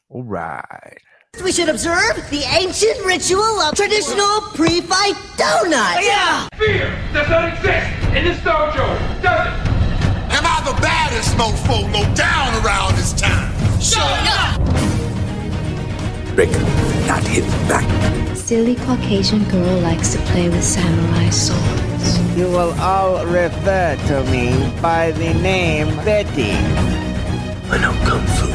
All right. We should observe the ancient ritual of traditional pre-fight donut. Yeah! Fear does not exist in this dojo, does it? Am I the baddest mofo down around this time? Shut up! Break, not hit back. Silly Caucasian girl likes to play with samurai swords. You will all refer to me by the name Betty. I know Kung Fu.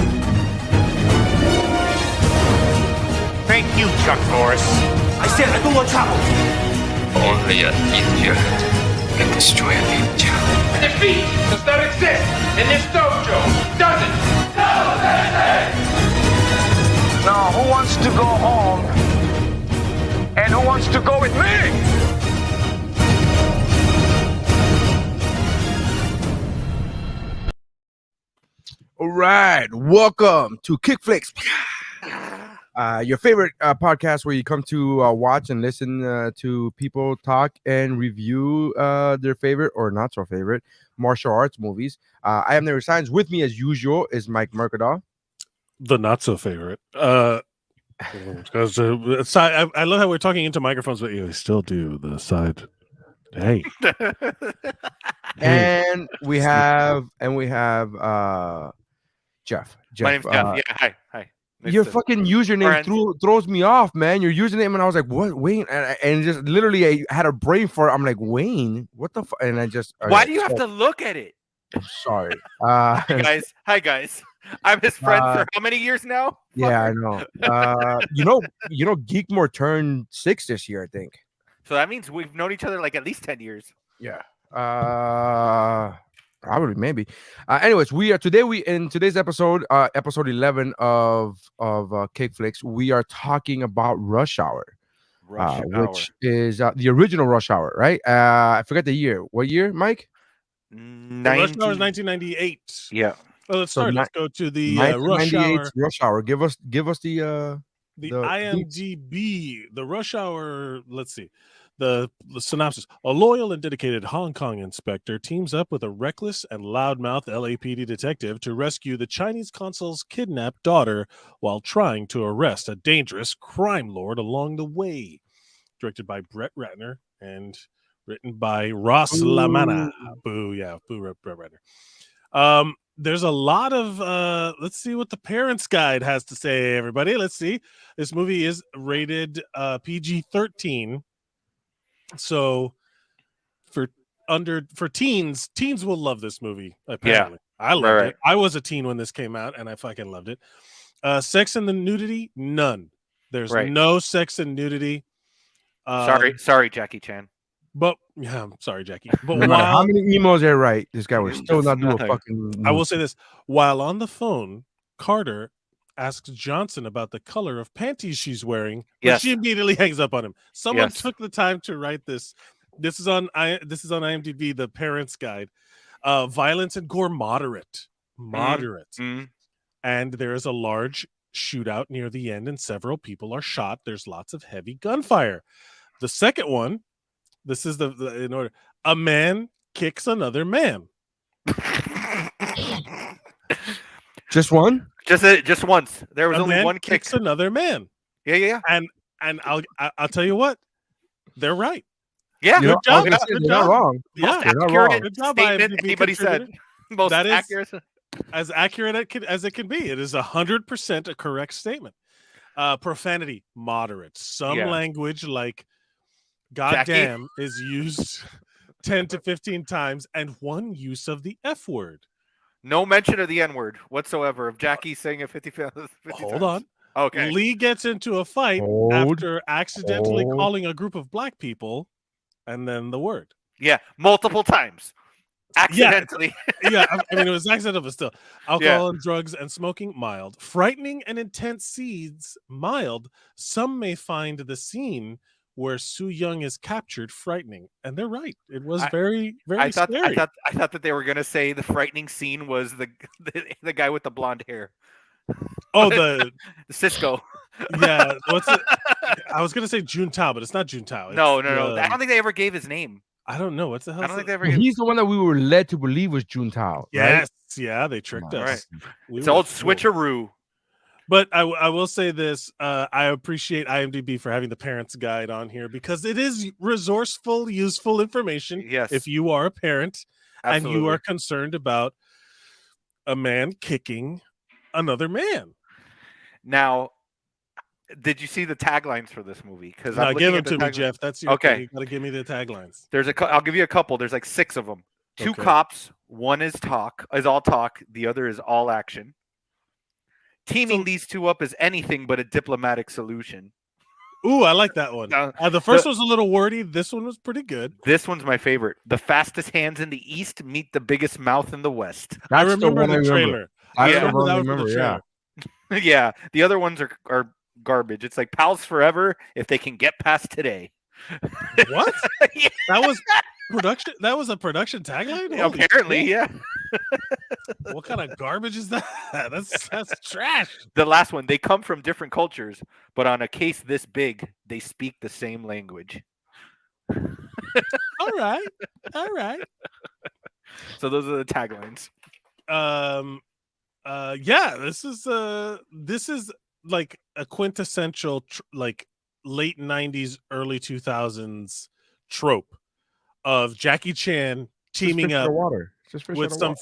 Thank you, Chuck Norris. I said I don't want trouble. Only an idiot can destroy a ninja. Defeat does not exist in this dojo, does it? No, Now, who wants to go home? And who wants to go with me? All right. Welcome to KickFlix. Your favorite podcast where you come to watch and listen to people talk and review their favorite or not so favorite martial arts movies. I am Never Signs. With me, as usual, is Mike Mercadal. The not so favorite. Because I love how we're talking into microphones, but you still do the side. Hey. and we have Jeff. My name's Jeff. Yeah, hi. Your fucking username throws me off, man. Your username, and I was like, "What, Wayne?" And just literally, I had a brain fart. I'm like, "Wayne, what the?" And I just. Why do you have to look at it? I'm sorry. Hi guys. I'm his friend for how many years now? Yeah, I know. You know, Geekmore turned 6 this year, I think. So that means we've known each other like at least 10 years. Yeah. Probably, maybe. Anyways, in today's episode, episode 11 of KickFlix, we are talking about Rush Hour. Which is the original Rush Hour, right? I forget the year. What year, Mike? Rush Hour is 1998. Yeah. Well, let's start. Let's go to the Rush Hour. Rush Hour. Give us the IMDb. The Rush Hour. Let's see. The synopsis: a loyal and dedicated Hong Kong inspector teams up with a reckless and loudmouth LAPD detective to rescue the Chinese consul's kidnapped daughter while trying to arrest a dangerous crime lord along the way. Directed by Brett Ratner and written by Ross Lamanna. Boo, Brett Ratner. There's a lot of let's see what the Parents Guide has to say, everybody. Let's see. This movie is rated PG-13. So for teens will love this movie, apparently. Yeah. I loved it. I was a teen when this came out and I fucking loved it. Sex and the nudity, none. There's no sex and nudity. Sorry, Jackie Chan. But yeah, I'm sorry, Jackie. But no matter how many emos they write, this guy was still not doing fucking. I will say this: while on the phone, Carter asks Johnson about the color of panties she's wearing. Yes. She immediately hangs up on him. Someone took the time to write this. This is on IMDb, the Parents Guide. Violence and gore moderate. Mm-hmm. And there is a large shootout near the end, and several people are shot. There's lots of heavy gunfire. The second one. This is the in order. A man kicks another man. Just one? Just once. There was only one kick. Kicks another man. Yeah. And I'll tell you what, they're right. Yeah, good job. They're not wrong. Yeah, they're not wrong. Good job. Anybody said most accurate. As accurate as it can be. It is 100% a correct statement. Profanity moderate. Some language like goddamn is used 10 to 15 times, and one use of the F word. No mention of the N word whatsoever of Jackie saying it 50 Hold times. On. Okay. Lee gets into a fight after accidentally calling a group of black people, and then the word. Yeah, multiple times. Accidentally. Yeah, I mean, it was accidental, but still. Alcohol and drugs and smoking, mild. Frightening and intense scenes, mild. Some may find the scene where Su Young is captured frightening, and they're right. It was very, very scary. I thought that they were gonna say the frightening scene was the guy with the blonde hair. Oh, the Cisco. Yeah, what's it? I was gonna say Juntao, but it's not Juntao. No. I don't think they ever gave his name. I don't know. What's the hell? I don't think they ever. He's the one that we were led to believe was Juntao. Yes, yeah, they tricked us. Right. It's old switcheroo. But I will say this: I appreciate IMDb for having the parents' guide on here because it is resourceful, useful information. Yes. If you are a parent and you Absolutely. are concerned about a man kicking another man. Now, did you see the taglines for this movie? Because Now give them to me, Jeff. That's your thing. Okay. You got to give me the taglines. I'll give you a couple. There's like 6 of them. 2 Okay. cops. One is all talk. The other is all action. Teaming these two up is anything but a diplomatic solution. Ooh, I like that one. The first one was a little wordy. This one was pretty good. This one's my favorite. The fastest hands in the East meet the biggest mouth in the West. I remember the trailer. I remember that for the trailer. Yeah. The other ones are garbage. It's like pals forever if they can get past today. What? Yeah. That was production. That was a production tagline. Holy apparently, shit. yeah. What kind of garbage is that? That's trash. The last one. They come from different cultures, but on a case this big, they speak the same language. All right. So those are the taglines. Yeah. This is like a quintessential like late 90s, early 2000s trope of Jackie Chan teaming up with some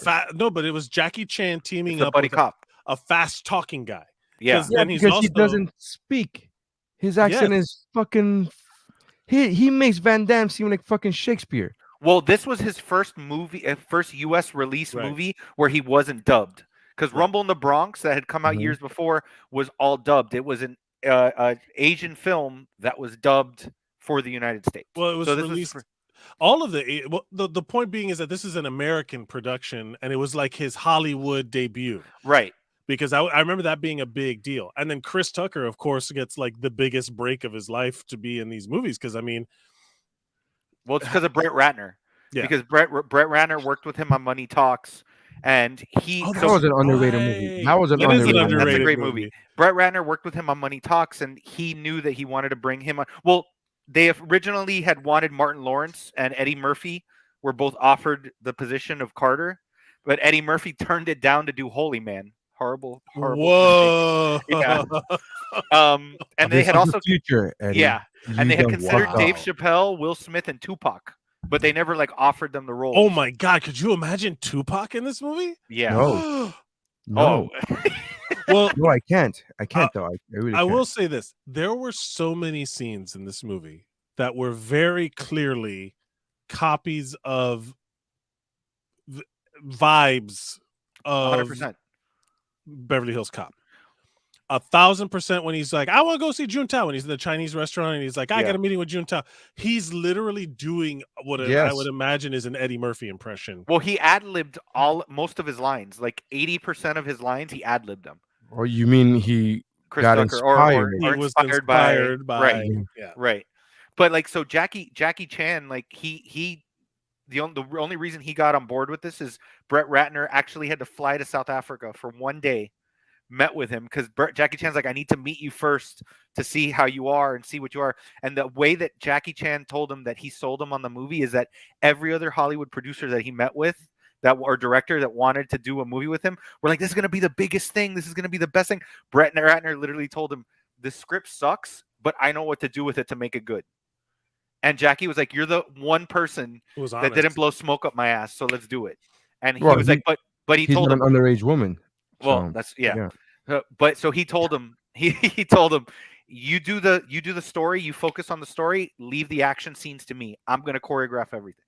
but it was Jackie Chan teaming up with a fast talking guy. Yeah, because he doesn't speak. His accent is fucking. He makes Van Damme seem like fucking Shakespeare. Well, this was his first U.S. release movie where he wasn't dubbed. Because Rumble in the Bronx, that had come out years before, was all dubbed. It was an Asian film that was dubbed for the United States. Well, it was released. All of the point being is that this is an American production, and it was like his Hollywood debut, right? Because I remember that being a big deal. And then Chris Tucker, of course, gets like the biggest break of his life to be in these movies. Because I mean, well, it's because of Brett Ratner. Yeah. Because Brett Ratner worked with him on Money Talks, and that was an underrated movie. That was an underrated. That's a great movie. Brett Ratner worked with him on Money Talks, and he knew that he wanted to bring him on. Well, they originally had wanted Martin Lawrence and Eddie Murphy were both offered the position of Carter, but Eddie Murphy turned it down to do Holy Man. Horrible. Whoa. Yeah. And they had also future, Eddie. Yeah. And they had considered Dave Chappelle, Will Smith, and Tupac, but they never like offered them the role. Oh my God. Could you imagine Tupac in this movie? Yeah. No. Well, no, I can't. I can't though. I will say this: there were so many scenes in this movie that were very clearly copies of vibes of 100%. Beverly Hills Cop. 1,000% when he's like, I want to go see Juntao, when he's in the Chinese restaurant and he's like, I got a meeting with Juntao. He's literally doing what I would imagine is an Eddie Murphy impression. Well, he ad-libbed most of his lines, like 80% of his lines. He ad-libbed them. Or you mean he Chris got Tucker, inspired? or was inspired by right. Yeah. Right. But like, so Jackie Chan, like the only reason he got on board with this is Brett Ratner actually had to fly to South Africa for one day, met with him because Jackie Chan's like, I need to meet you first to see how you are and see what you are. And the way that Jackie Chan told him that he sold him on the movie is that every other Hollywood producer that he met with, or director that wanted to do a movie with him, were like, this is going to be the biggest thing. This is going to be the best thing. Brett Ratner literally told him, the script sucks, but I know what to do with it to make it good. And Jackie was like, you're the one person that didn't blow smoke up my ass, so let's do it. And he was like, but he told him, an underage woman. Well, that's but so he told him, he told him, you do the story, you focus on the story, leave the action scenes to me. I'm going to choreograph everything.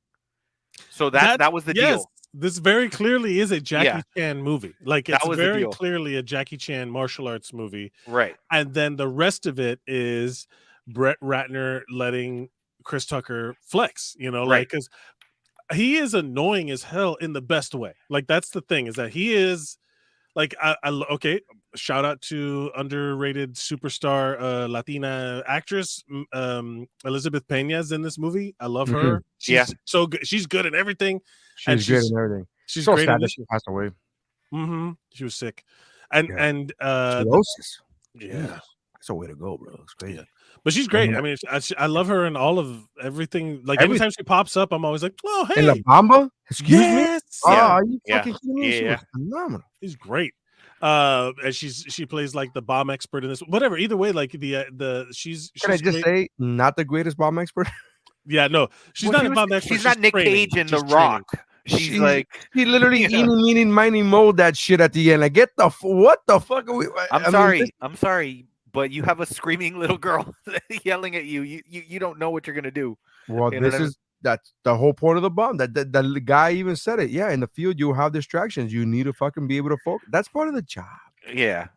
So that was the deal. This very clearly is a Jackie Chan movie. Like, it's very clearly a Jackie Chan martial arts movie. Right. And then the rest of it is Brett Ratner letting Chris Tucker flex, like, because he is annoying as hell in the best way. Like, that's the thing, is that he is like, okay, shout out to underrated superstar Latina actress Elizabeth Pena's in this movie. I love her. She's so good. She's good in everything. She's good in everything. She's so great sad that she passed away. She was sick, and cirrhosis. Yeah, that's a way to go, bro. It's crazy. Yeah. But she's great. I mean, I love her in all of everything. Like, every time she pops up, I'm always like, oh, hey. In La Bamba? Excuse me? Yes. Oh, are you fucking kidding me? Yeah. She was phenomenal. She's great. And she plays like the bomb expert in this. Whatever. Either way, like she's Can I just say, not the greatest bomb expert? Yeah, no, she's not a bomb expert. She's not Nick Cage in The training. Rock. She's like she literally you know. eating, mining, mold that shit at the end. Like, get the what the fuck are we? I'm sorry, but you have a screaming little girl yelling at you. You don't know what you're gonna do. Well, You know what I mean? that's the whole point of the bomb. That the guy even said it. Yeah, in the field you have distractions. You need to fucking be able to focus. That's part of the job. Yeah.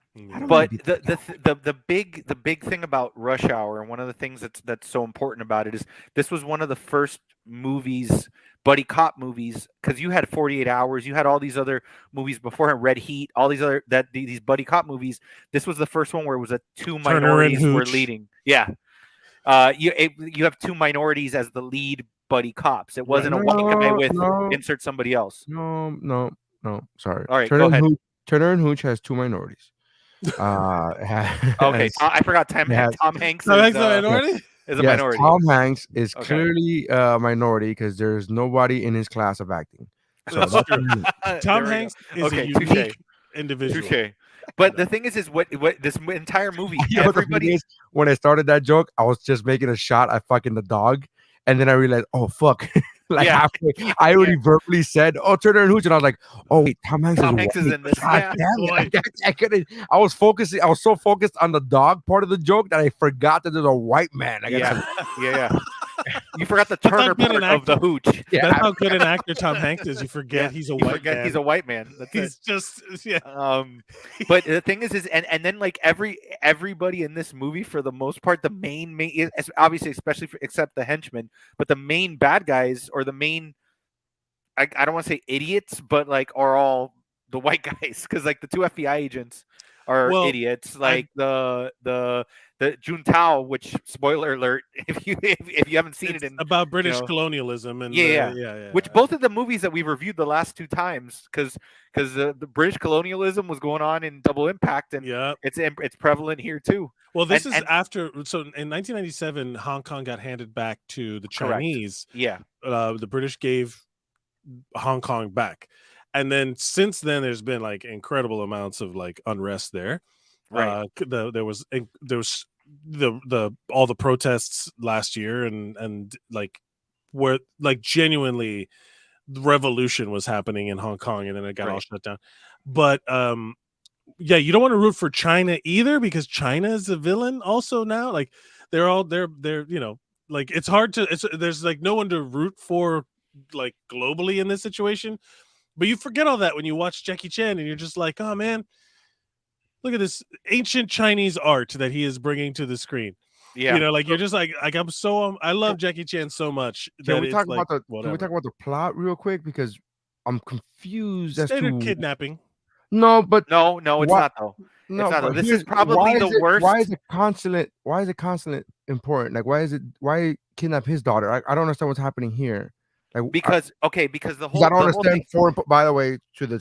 But the big thing about Rush Hour, and one of the things that's so important about it, is this was one of the first movies, buddy cop movies, because you had 48 Hours, you had all these other movies before, Red Heat, all these other these buddy cop movies. This was the first one where it was two minorities were leading. Yeah, you have two minorities as the lead buddy cops. It wasn't a white guy with insert somebody else. No. Sorry. All right, go ahead. Turner and Hooch has two minorities. Okay, I forgot. Tom Hanks is a minority. Tom Hanks is clearly a minority because there's nobody in his class of acting. So Tom Hanks is a unique individual. Touché. But the thing is what this entire movie, everybody. When I started that joke, I was just making a shot at fucking the dog, and then I realized, oh fuck. Halfway, I already verbally said, "Oh, Turner and Hooch," and I was like, "Oh wait, Tom Hanks is in this." God damn it. I couldn't. I was so focused on the dog part of the joke that I forgot that there's a white man. Yeah. You forgot the Turner part of the Hooch. Yeah, that's how good an actor Tom Hanks is. You forget he's a white man. He's a white man. He's just But the thing is and then like everybody in this movie, for the most part, the main obviously, especially except the henchmen, but the main bad guys, or the main, I don't want to say idiots, but like are all the white guys, because like the two FBI agents are idiots. Like the Juntao, which, spoiler alert, if you haven't seen it, about British colonialism and which both of the movies that we've reviewed the last two times, because the British colonialism was going on in Double Impact, and it's prevalent here too. Well, this is after. So in 1997, Hong Kong got handed back to the Chinese. Yeah, the British gave Hong Kong back, and then since then there's been like incredible amounts of like unrest there. Right. There was the all the protests last year, and like where like genuinely the revolution was happening in Hong Kong, and then it got all shut down. But you don't want to root for China either, because China is the villain also now. Like they're like it's hard to there's like no one to root for like globally in this situation. But you forget all that when you watch Jackie Chan, and you're just like, oh man, look at this ancient Chinese art that he is bringing to the screen. Yeah, like you're just like I love Jackie Chan so much. Can we talk about the plot real quick, because I'm confused as to kidnapping. No, but no, it's not though. No, it's not though. This is probably the worst. Why is it consulate important? Like, why kidnap his daughter? I don't understand what's happening here. Like, because the whole. I don't understand foreign. By the way, to the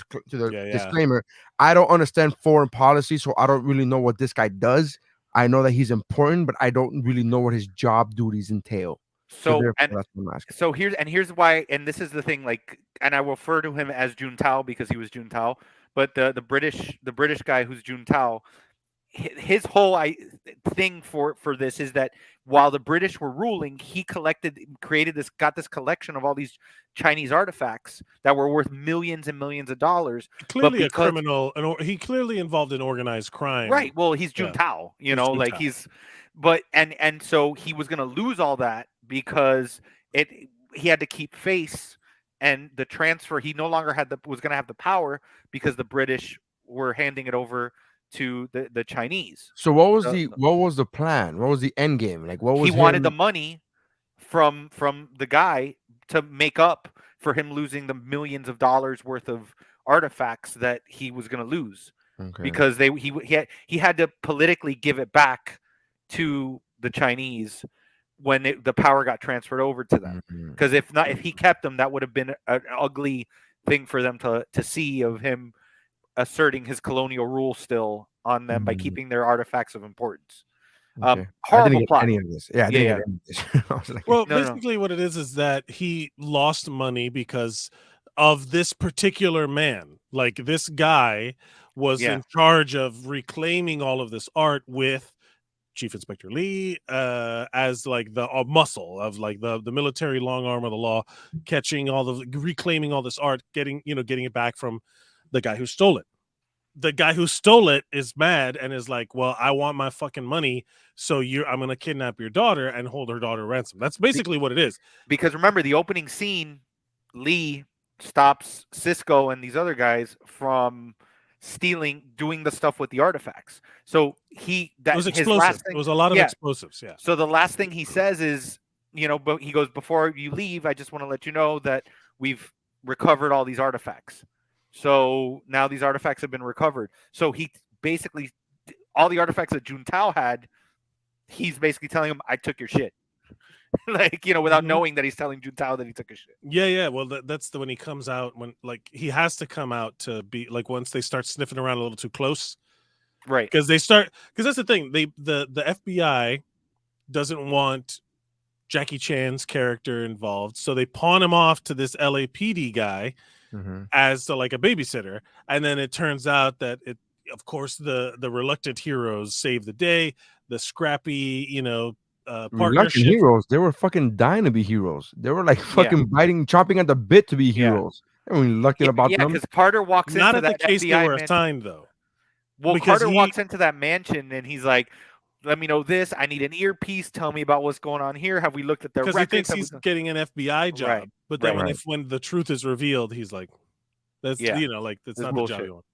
disclaimer, I don't understand foreign policy, so I don't really know what this guy does. I know that he's important, but I don't really know what his job duties entail. Here's why, and this is the thing. Like, and I refer to him as Juntao because he was Juntao, but the British guy who's Juntao, his whole thing for this is that while the British were ruling, he got this collection of all these Chinese artifacts that were worth millions and millions of dollars. Clearly a criminal, and he clearly involved in organized crime. Right. Well, he's Juntao, and so he was going to lose all that because he had to keep face, and the transfer, he no longer was going to have the power because the British were handing it over to the Chinese. So what was the plan? What was the end game? Like, what was he wanted the money from the guy to make up for him losing the millions of dollars worth of artifacts that he was going to lose, because he had to politically give it back to the Chinese when the power got transferred over to them. Because if he kept them, that would have been an ugly thing for them to see, of him asserting his colonial rule still on them by keeping their artifacts of importance. Horrible plot. Any of this. Yeah, I didn't get any of this. I was like, basically what it is that he lost money because of this particular man. Like, this guy was in charge of reclaiming all of this art with Chief Inspector Lee as like the muscle of like the military long arm of the law, catching reclaiming all this art, getting it back from the guy who stole it. The guy who stole it is mad and is like, well, I want my fucking money, so I'm gonna kidnap your daughter and hold her daughter ransom. That's basically what it is. Because remember, the opening scene, Lee stops Cisco and these other guys from doing the stuff with the artifacts. So it was explosive. It was a lot of explosives. Yeah. So the last thing he says is, but he goes, before you leave, I just want to let you know that we've recovered all these artifacts. So now these artifacts have been recovered. So he basically, all the artifacts that Juntao had, he's basically telling him, I took your shit. Like, without knowing that he's telling Juntao that he took his shit. Yeah. Well, that's when he comes out, when like he has to come out to be like, once they start sniffing around a little too close. Right. Because that's the thing. The FBI doesn't want Jackie Chan's character involved. So they pawn him off to this LAPD guy as like a babysitter. And then it turns out that of course, the reluctant heroes save the day. The scrappy, partnership. Heroes, they were fucking dying to be heroes. They were like fucking chopping at the bit to be heroes. They were reluctant about them. Yeah, because Carter walks not into at the that case FBI they were mansion. assigned though. Well, Carter walks into that mansion and he's like, let me know this. I need an earpiece. Tell me about what's going on here. Have we looked at their records? Because he thinks he's getting an FBI job. Right. But then when the truth is revealed, he's like, that's that's not bullshit. The job you want.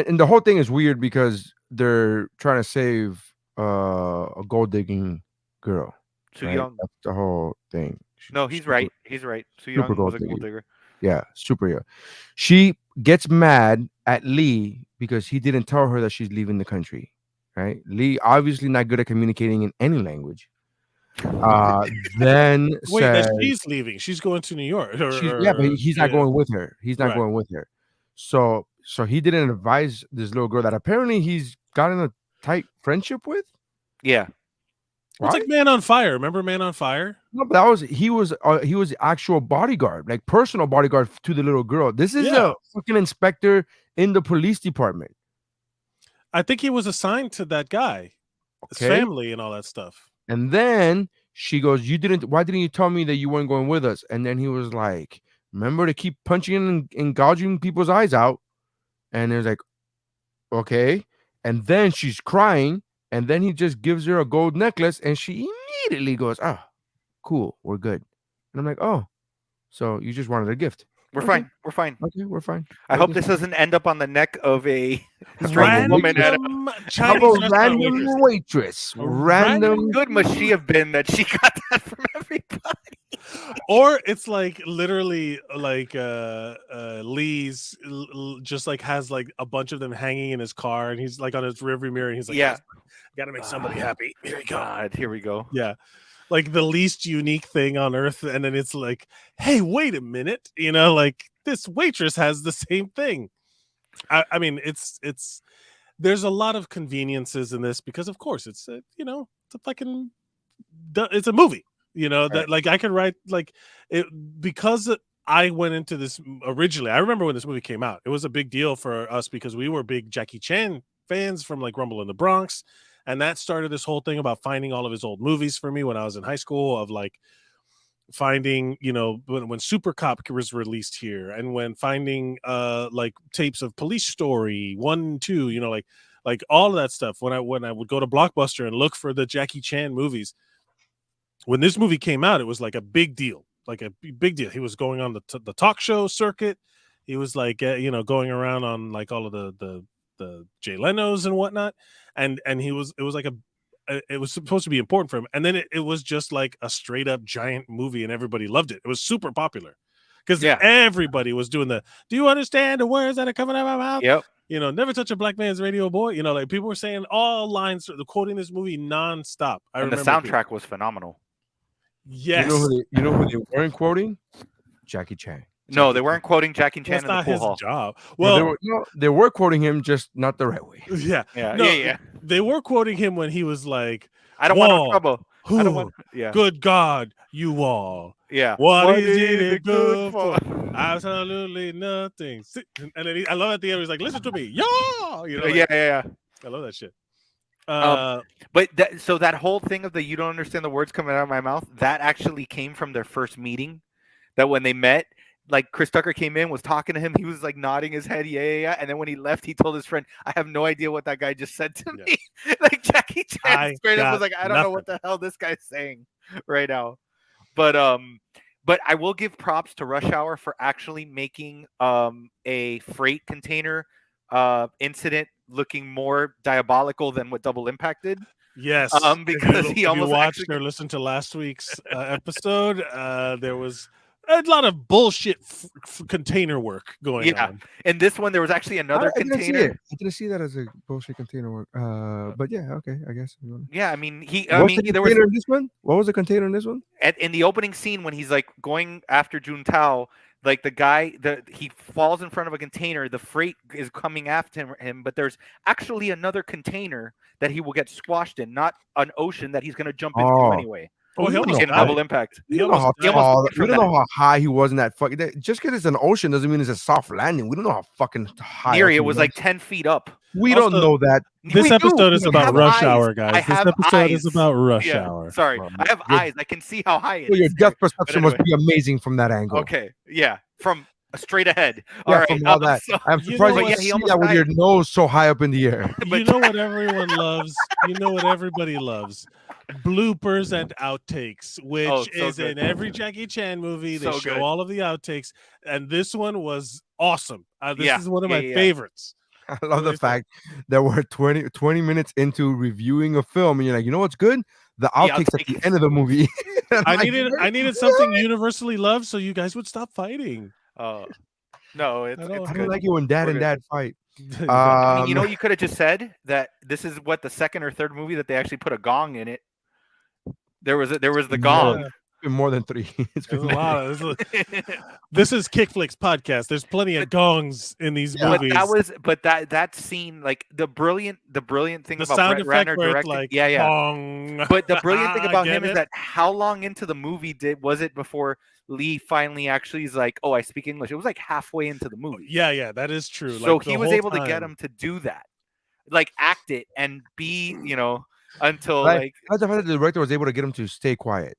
And the whole thing is weird because they're trying to save a gold digging girl. Too young. That's the whole thing. No, he's right. He's right. Too young was a gold digger. Yeah, super young. She gets mad at Lee because he didn't tell her that she's leaving the country. Right? Lee obviously not good at communicating in any language. Then wait, that she's leaving. She's going to New York. But he's not going with her. He's not going with her. So he didn't advise this little girl that apparently he's gotten a tight friendship with. Yeah. It's like Man on Fire. Remember Man on Fire? No, but he was the actual bodyguard, like personal bodyguard to the little girl. This is a fucking inspector in the police department. I think he was assigned to that guy, his family and all that stuff. And then she goes, why didn't you tell me that you weren't going with us? And then he was like, remember to keep punching and gouging people's eyes out. And it was like, okay. And then she's crying. And then he just gives her a gold necklace. And she immediately goes, oh, cool. We're good. And I'm like, oh, so you just wanted a gift. We're fine. We're fine. Okay, we're fine. I hope this doesn't end up on the neck of a strange woman at Chinese random waitress. Random. Good must she have been that she got that from everybody. Or it's like literally like Lee's just like has like a bunch of them hanging in his car, and he's like on his rearview mirror, and he's like, gotta make somebody happy. Here we go. God, here we go. Yeah. Like the least unique thing on earth, and then it's like, hey, wait a minute, like this waitress has the same thing. I mean, it's there's a lot of conveniences in this because of course it's it's a movie, that like I could write like it because I went into this originally. I remember when this movie came out, it was a big deal for us because we were big Jackie Chan fans from like Rumble in the Bronx. And that started this whole thing about finding all of his old movies for me when I was in high school, of like finding, when Super Cop was released here, and when finding like tapes of Police Story 1 and 2, like all of that stuff. When I would go to Blockbuster and look for the Jackie Chan movies, when this movie came out, it was like a big deal, He was going on the talk show circuit. He was like, going around on like all of the Jay Leno's and whatnot. And it was supposed to be important for him. And then it was just like a straight up giant movie and everybody loved it. It was super popular because everybody was doing do you understand the words that are coming out of my mouth? Yep. Never touch a black man's radio, boy. Like people were saying all lines, quoting this movie nonstop. And the soundtrack was phenomenal. Yes. You know who they weren't quoting? Jackie Chan. No, they weren't quoting Jackie Chan That's in the not pool his hall. job. Well, they were quoting him, just not the right way. Yeah. Yeah. They were quoting him when he was like, I don't want no trouble. I don't want. Good God, you all. Yeah. What is it good for? Absolutely nothing. And then I love at the end. He's like, "Listen to me, yo." You know, like, yeah. I love that shit. But so that whole thing of the you don't understand the words coming out of my mouth, that actually came from their first meeting. That when they met, like Chris Tucker came in, was talking to him, he was like nodding his head, yeah. And then when he left, he told his friend, "I have no idea what that guy just said to me." Like Jackie Chan straight up was like, "I don't know what the hell this guy's saying right now." But I will give props to Rush Hour for actually making a freight container incident looking more diabolical than what Double Impact did. Yes, because if you watched or listened to last week's episode, there was a lot of bullshit container work going on. And this one, there was actually another container. I didn't see that as a bullshit container work. But yeah, okay, I guess. Yeah, I mean, there was in this one. What was the container in this one? In the opening scene when he's like going after Juntao, like the guy, he falls in front of a container. The freight is coming after him, but there's actually another container that he will get squashed in, not an ocean that he's going to jump into anyway. Oh, he almost in Double Impact. We don't know how high he was in that fucking. Just because it's an ocean doesn't mean it's a soft landing. We don't know how fucking high. Neri, it was like 10 feet up. We don't know that. This episode is about Rush Hour, guys. This episode is about Rush Hour. Sorry, I have eyes. I can see how high it is. Your depth perception must be amazing from that angle. Okay, yeah, from straight ahead. All right, from all that. I'm surprised you see that with your nose so high up in the air. You know what everyone loves? You know what everybody loves? Bloopers and outtakes, which is in every Jackie Chan movie. They show all of the outtakes, and this one was awesome. This is one of my favorites. I love the fact that we're 20 minutes into reviewing a film, and you're like, you know what's good? The outtakes at the end of the movie. I needed something universally loved, so you guys would stop fighting. No, it's I don't like it when dad and dad fight. I mean, you know, you could have just said that this is what the second or third movie that they actually put a gong in it. There was the gong. It's been more than 3. It's been a lot. This is KickFlix podcast. There's plenty of gongs in these movies. But that scene, like the brilliant thing the about sound Brett effect Ratner directing, like, bong. But the brilliant thing about him is that how long into the movie was it before Lee finally actually is like, "Oh, I speak English"? It was like halfway into the movie. Yeah, that is true. So he was able to get him to do that, like act it and be, until like. I the fact that the director was able to get him to stay quiet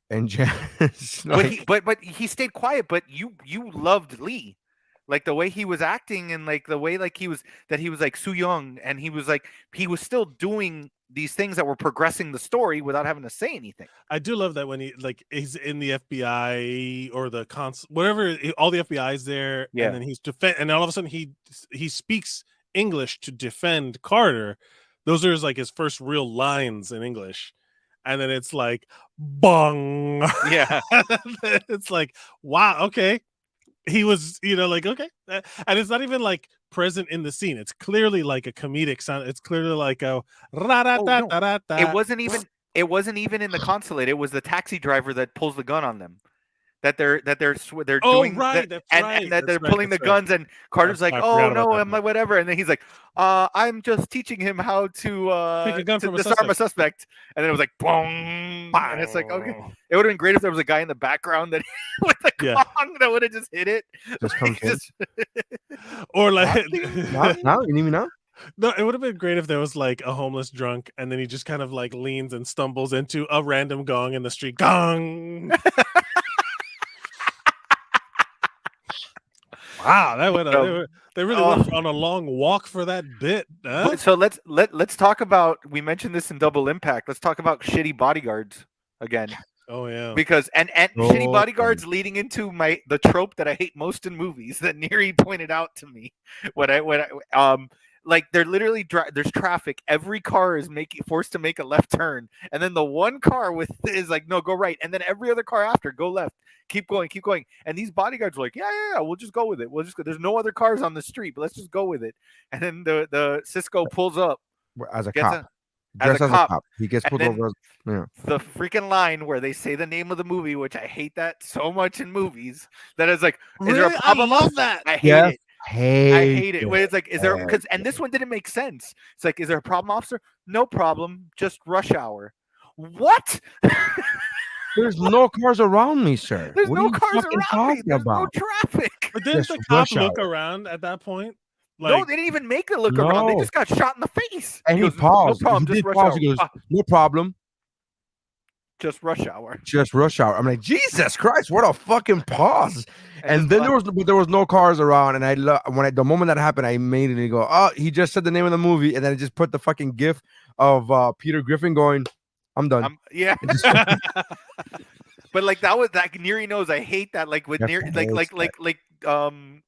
and just. But he stayed quiet. But you loved Lee, like the way he was acting and like the way like he was like Soo Young, and he was still doing these things that were progressing the story without having to say anything. I do love that when he's in the FBI or the whatever, all the FBI's there, and then he's and all of a sudden he speaks English to defend Carter. Those are his first real lines in English, and then it's like bong. Yeah, it's like, wow, okay. He was, okay, and it's not even like present in the scene. It's clearly like a comedic sound. It's clearly like a ra-da-da-da-da-da. It wasn't even in the consulate. It was the taxi driver that pulls the gun on them. That they're doing right, that, and that they're pulling the guns, and Carter's like, "Oh no, I'm like whatever," and then he's like, "I'm just teaching him how to take a gun from disarm a suspect," and then it was like, "Boom!" And it's like, okay, it would have been great if there was a guy in the background that with a gong that would have just hit it, or like now you need me now. No, it would have been great if there was like a homeless drunk, and then he just kind of like leans and stumbles into a random gong in the street. Gong. Wow, that went. They really went on a long walk for that bit. Huh? So let's talk about. We mentioned this in Double Impact. Let's talk about shitty bodyguards again. Oh yeah, because and shitty bodyguards leading into the trope that I hate most in movies that Neri pointed out to me. Like they're literally there's traffic. Every car is forced to make a left turn, and then the one car is like, no, go right, and then every other car after go left. Keep going. And these bodyguards are like, yeah, we'll just go with it. We'll just go. There's no other cars on the street, but let's just go with it. And then the Cisco pulls up as a cop. As a cop. He gets pulled over. Yeah. The freaking line where they say the name of the movie, which I hate that so much in movies. That is like, is there a problem? I love that. I hate it. I hate it. Where it's like, is there and this one didn't make sense. It's like, is there a problem, officer? No problem. Just rush hour. What? There's no cars around me, sir. There's What no are you cars fucking around me. talking There's about? no traffic. But didn't Just the cop rush look hour. around at that point? No, they didn't even make it look around. They No. just got shot in the face. And he goes, paused. No problem. He Just did rush pause. hour. He goes, no problem. Just rush hour. Just rush hour. I'm like, Jesus Christ, what a fucking pause. And just then there was no cars around. And the moment that happened, I immediately go, oh, he just said the name of the movie, and then I just put the fucking gif of Peter Griffin going, I'm done. Yeah. But like that was like Neary knows I hate that. Like with Neary, like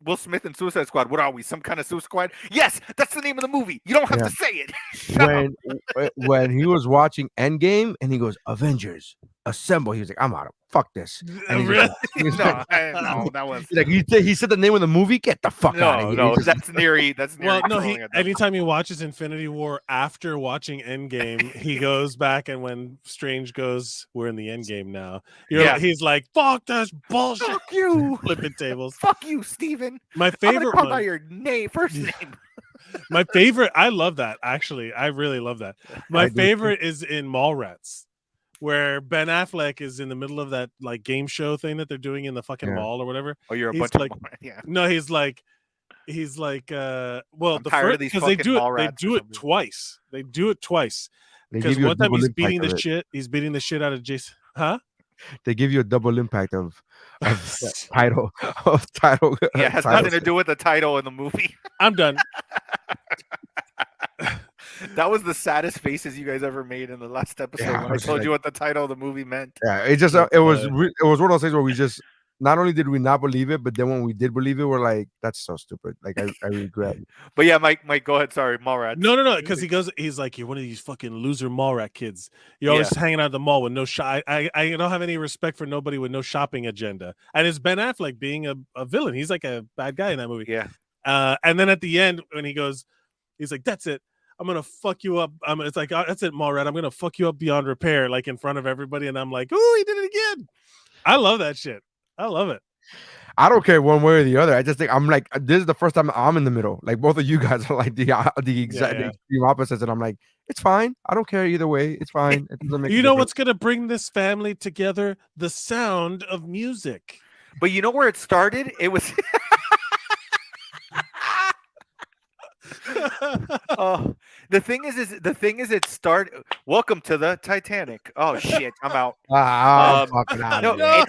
Will Smith and Suicide Squad. What are we? Some kind of Suicide Squad? Yes, that's the name of the movie. You don't have to say it. when he was watching Endgame and he goes, Avengers Assemble, he was like, I'm out of fuck this. And Really? He's No, like, that was he's like, he said the name of the movie. Get the fuck out of here. No, that's Neary. That's Neary. Well, no, anytime he watches Infinity War after watching Endgame, he goes back, and when Strange goes, we're in the Endgame now. He's like, fuck this bullshit. Fuck you. Flipping tables. Fuck you, Steven. My favorite call one by your first name. My favorite, I love that, actually. I really love that. My favorite is in Mallrats, where Ben Affleck is in the middle of that like game show thing that they're doing in the fucking mall or whatever. Oh, you're a he's bunch like, of yeah. No, he's like well, I'm the tired first of these because they do fucking it twice. They do it twice. They Because give you a one time double he's impact beating of the it. shit. He's beating the shit out of Jason. Huh? They give you a double impact of title of title. Yeah, it has title. nothing to do with the title in the movie. I'm done. That was the saddest faces you guys ever made in the last episode Yeah, when I I was told like- you what the title of the movie meant. Yeah, it just it was one of those things where we just not only did we not believe it, but then when we did believe it, we're like, that's so stupid. Like I regret. But yeah, Mike, go ahead. Sorry, Mallrats. No, because he's like, you're one of these fucking loser mall rat kids. You're always hanging out at the mall with no shop. I don't have any respect for nobody with no shopping agenda. And it's Ben Affleck being a villain. He's like a bad guy in that movie. Yeah. And then at the end, when he goes, he's like, that's it. I'm gonna fuck you up. It's like, oh, that's it, Mallrat. I'm gonna fuck you up beyond repair, like in front of everybody. And I'm like, oh, he did it again. I love that shit. I love it. I don't care one way or the other. I just think I'm like, this is the first time I'm in the middle. Like both of you guys are like the extreme opposites, and I'm like, it's fine. I don't care either way. It's fine. It doesn't make You a know difference. what's gonna bring this family together? The sound of music. But you know where it started? It was the thing is it started. Welcome to the Titanic. Oh shit, I'm out. I'm fucking out No, of here.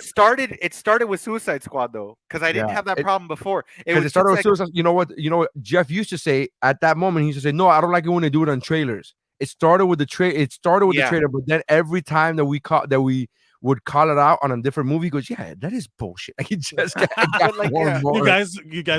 it started with Suicide Squad though, because I didn't have that problem before. Because it started with Suicide. You know what Jeff used to say at that moment. He used to say, "No, I don't like it when they do it on trailers." It started with the trailer. The trailer, but then every time that we would call it out on a different movie, he goes, "Yeah, that is bullshit." Like he just got like, more and more. You guys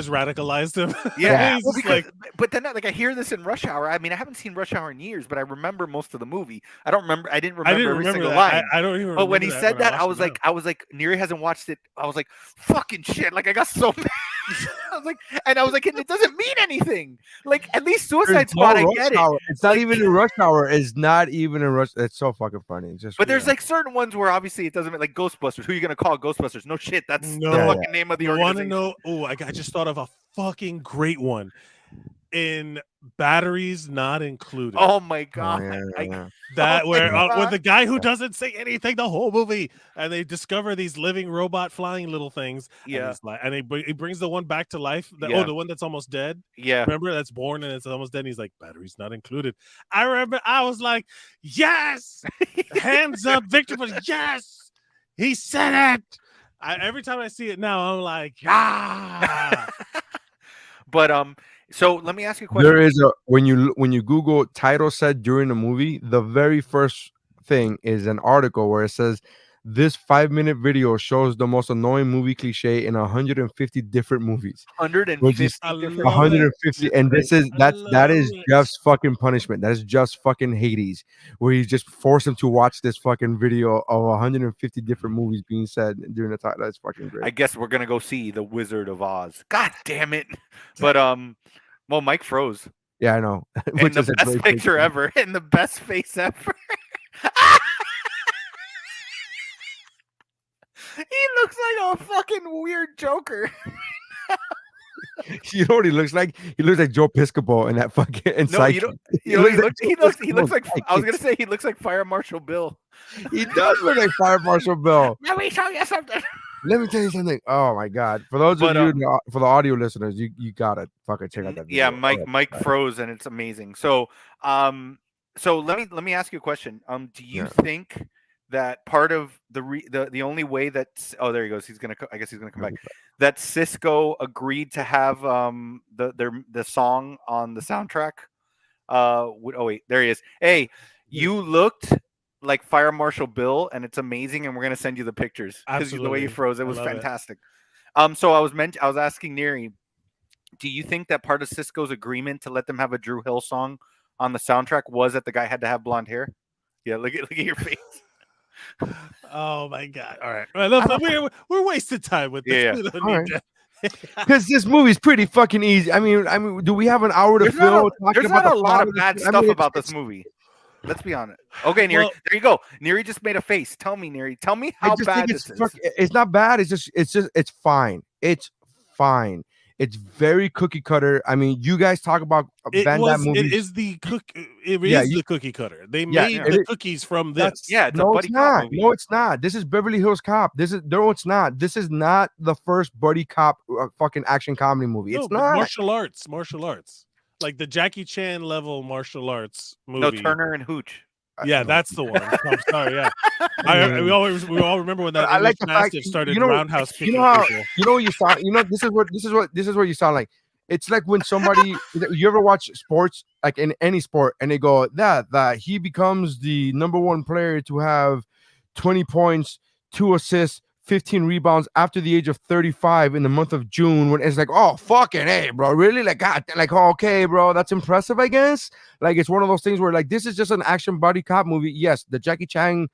radicalized him. Yeah, He's well, just because, like, but then like I hear this in Rush Hour. I mean, I haven't seen Rush Hour in years, but I remember most of the movie. I didn't remember every single that. line. I don't even. But when he remember said that, I watched it I was like, Neary hasn't watched it. I was like, fucking shit. Like I got so mad. I was like, it doesn't mean anything. Like at least Suicide Squad, I get it. It's not even in Rush Hour. It's not even in Rush. It's so fucking funny. It's just. But there's like certain ones where obviously it doesn't mean, like Ghostbusters. Who are you gonna call Ghostbusters? No shit. That's the fucking name of the organization. Want to know? Oh, I just thought of a fucking great one. In Batteries Not Included. Oh my god! That where with the guy who doesn't say anything the whole movie, and they discover these living robot flying little things. Yeah, and he brings the one back to life. The one that's almost dead. Yeah, remember that's born and it's almost dead. And he's like, batteries not included. I remember I was like, yes, hands up, Victor. Yes, he said it. Every time I see it now, I'm like, ah. But so let me ask you a question. There is when you Google title said during the movie, the very first thing is an article where it says this 5-minute video shows the most annoying movie cliche in 150 different movies. 150, and that is Jeff's fucking punishment. That is just fucking Hades, where he just forced him to watch this fucking video of 150 different movies being said during the title. That's fucking great. I guess we're gonna go see The Wizard of Oz. God damn it! But well, Mike froze. Yeah, I know. Which is the best picture ever, and the best face ever. He looks like a fucking weird Joker. You know what he looks like? He looks like Joe Piscopo in that fucking No, inside. you don't. You know, he looks like. I was gonna say he looks like Fire Marshal Bill. He does look like Fire Marshal Bill. Let me show you something. Let me tell you something. Oh my god! For those of you, for the audio listeners, you gotta fucking check out that video. Yeah, Mike froze, and it's amazing. So, so let me ask you a question. Do you think that part of the only way that there he goes. I guess he's gonna come back. That Cisco agreed to have the song on the soundtrack. Oh wait, there he is. Hey, you looked like Fire Marshal Bill, and it's amazing, and we're gonna send you the pictures because the way you froze, it was fantastic. So I was asking Neri, do you think that part of Cisco's agreement to let them have a Drew Hill song on the soundtrack was that the guy had to have blonde hair? Yeah, look at your face. Oh my god! All right, we're wasting time with this. Yeah. Because this movie's pretty fucking easy. I mean, do we have an hour to fill? There's not a lot of bad stuff about this movie. Let's be honest. Okay, Neri, there you go. Neri just made a face. Tell me, Neri. Tell me how bad this is. It's not bad. It's fine. It's fine. It's very cookie cutter. I mean, you guys talk about Van Damme movies. It is the the cookie cutter. They made the cookies from this. No, it's not. No, it's not. This is Beverly Hills Cop. It's not. This is not the first buddy cop fucking action comedy movie. It's not. Martial arts. Like the Jackie Chan level martial arts movie. No, Turner and Hooch. Yeah, that's the one. I'm sorry. Yeah, we all remember when that English Mastiff started roundhouse kicking people. You know, you sound. You know, this is what you sound like. It's like when somebody you ever watch sports, like in any sport, and they go that he becomes the number one player to have 20 points, 2 assists, 15 rebounds after the age of 35 in the month of June, when it's like, oh, fucking hey, bro, really? Like, God, like, oh, okay, bro, that's impressive, I guess. Like, it's one of those things where, like, this is just an action buddy cop movie. Yes, the Jackie Chan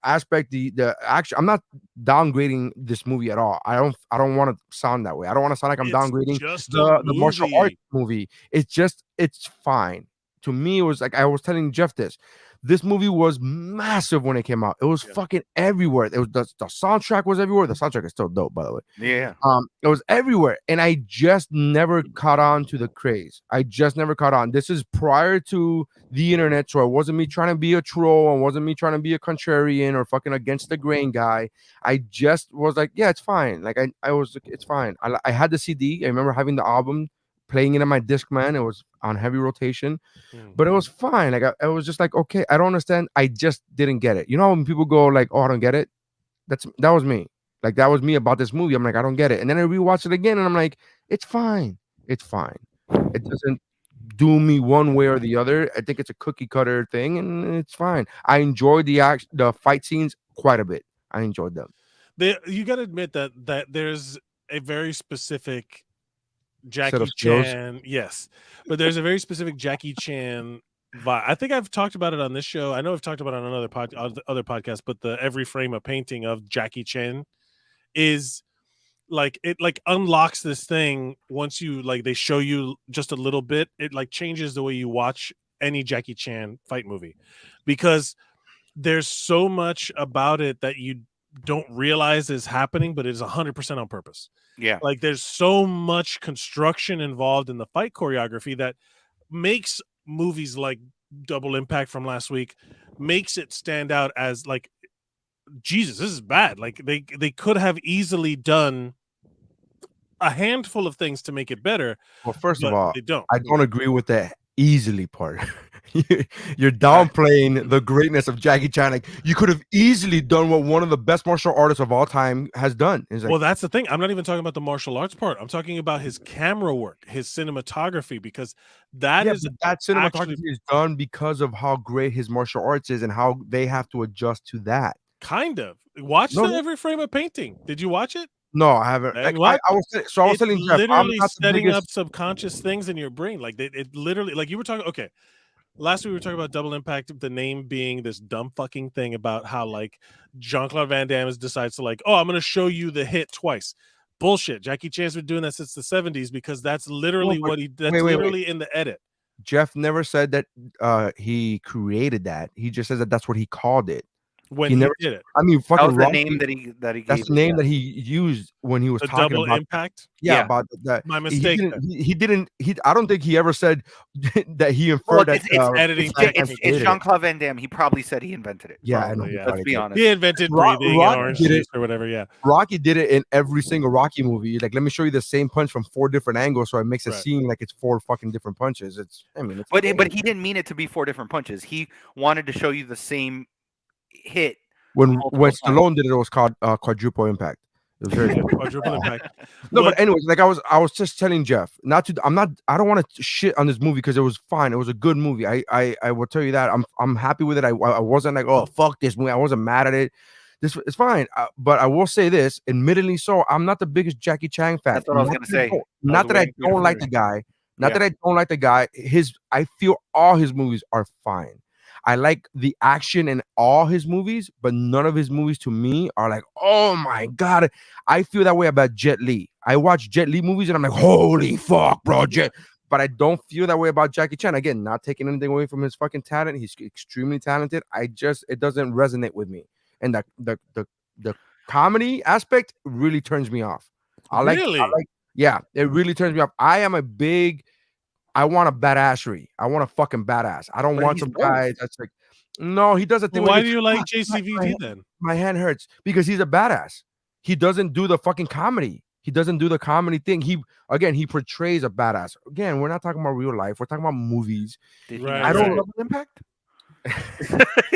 aspect, the action. I'm not downgrading this movie at all. I don't want to sound that way. I don't want to sound like I'm downgrading the martial arts movie. It's fine. To me, it was like I was telling Jeff this. This movie was massive when it came out. It was fucking everywhere. It was the soundtrack was everywhere. The soundtrack is still dope, by the way. Yeah. It was everywhere, and I just never caught on to the craze. I just never caught on. This is prior to the internet, so it wasn't me trying to be a troll. It wasn't me trying to be a contrarian or fucking against the grain guy. I just was like, yeah, it's fine. Like I was, it's fine. I had the CD. I remember having the album, playing it on my Discman. It was on heavy rotation, but it was fine. Like I was just like, okay, I don't understand. I just didn't get it. You know when people go like, oh, I don't get it. That was me. Like that was me about this movie. I'm like, I don't get it. And then I rewatched it again, and I'm like, it's fine. It's fine. It doesn't do me one way or the other. I think it's a cookie cutter thing, and it's fine. I enjoyed the fight scenes quite a bit. I enjoyed them. You got to admit that there's a very specific Jackie Chan, yes, but there's a very specific Jackie Chan vibe. I think I've talked about it on this show. I know I've talked about it on other podcasts, but the every frame a painting of Jackie Chan is like it like unlocks this thing once you like they show you just a little bit. It like changes the way you watch any Jackie Chan fight movie because there's so much about it that you don't realize is happening, but it is 100% on purpose. Yeah. Like there's so much construction involved in the fight choreography that makes movies like Double Impact from last week makes it stand out as like, Jesus, this is bad. Like they could have easily done a handful of things to make it better. Well, first of all, they don't. I don't agree with the easily part. You're downplaying the greatness of Jackie Chan. Like you could have easily done what one of the best martial artists of all time has done. Like, well, that's the thing. I'm not even talking about the martial arts part. I'm talking about his camera work, his cinematography, because that cinematography is done because of how great his martial arts is and how they have to adjust to that. Kind of. Watch every frame of painting. Did you watch it? No, I haven't. Like, I was telling Jeff, literally setting up subconscious things in your brain. Like it literally, like you were talking. Okay, last week we were talking about Double Impact. The name being this dumb fucking thing about how like Jean-Claude Van Damme decides to like, oh, I'm going to show you the hit twice. Bullshit. Jackie Chan's been doing that since the 70s because that's literally what he. That's literally in the edit. Jeff never said that he created that. He just says that that's what he called it. when He he never. did it. I mean, That fucking was the Rocky. name that he gave. That's the it, name yeah. that he used when he was The talking double about. impact. Yeah, Yeah. about that. My He mistake. didn't. He didn't. I don't think he ever said that he Well, inferred that. editing it's technique. Jean-Claude Van Damme. He probably said he invented it. Yeah, I know. Probably, yeah. Let's be honest. He invented Rocky breathing and orange did it. juice or whatever. Yeah. Rocky did it in every single Rocky movie. Like, let me show you the same punch from 4 different angles, so it makes it Right. seem like it's 4 fucking different punches. It's. I mean, it's But insane. he didn't mean it to be 4 different punches. He wanted to show you the same hit. when multiple times. Stallone did it, it was called quadruple impact. It was very good. Quadruple impact. No, What- but anyways, like I was just telling Jeff, I don't want to shit on this movie because it was fine. It was a good movie. I will tell you that. I'm happy with it. I wasn't like, oh fuck this movie. I wasn't mad at it. This it's fine. But I will say this, admittedly so, I'm not the biggest Jackie Chan fan. That's what I was gonna say. Not that I don't like the guy. Not that I don't like the guy. I feel all his movies are fine. I like the action in all his movies, but none of his movies to me are like, oh my god. I feel that way about Jet Li. I watch Jet Li movies and I'm like, holy fuck, bro, Jet. But I don't feel that way about Jackie Chan. Again, not taking anything away from his fucking talent. He's extremely talented. It doesn't resonate with me. And the comedy aspect really turns me off. Yeah, it really turns me off. I want a badassery. I want a fucking badass. I don't want some guy that's like, no, he does a thing. Why do you like JCVD then? My hand hurts because he's a badass. He doesn't do the fucking comedy. He doesn't do the comedy thing. He portrays a badass. Again, we're not talking about real life. We're talking about movies. I don't know impact.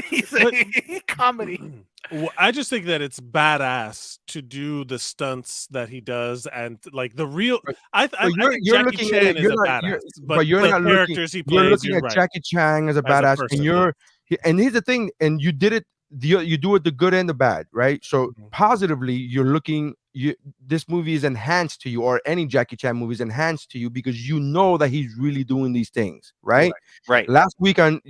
He's saying comedy. Well, I just think that it's badass to do the stunts that he does, and like the real. I think Jackie Chan is a badass, but you're not characters he plays. You're looking at right. Jackie Chan as a badass, and here's the thing, and you did it. You do it the good and the bad, right? So positively, you're looking. This movie is enhanced to you, or any Jackie Chan movie is enhanced to you because you know that he's really doing these things, right? Right. Last week on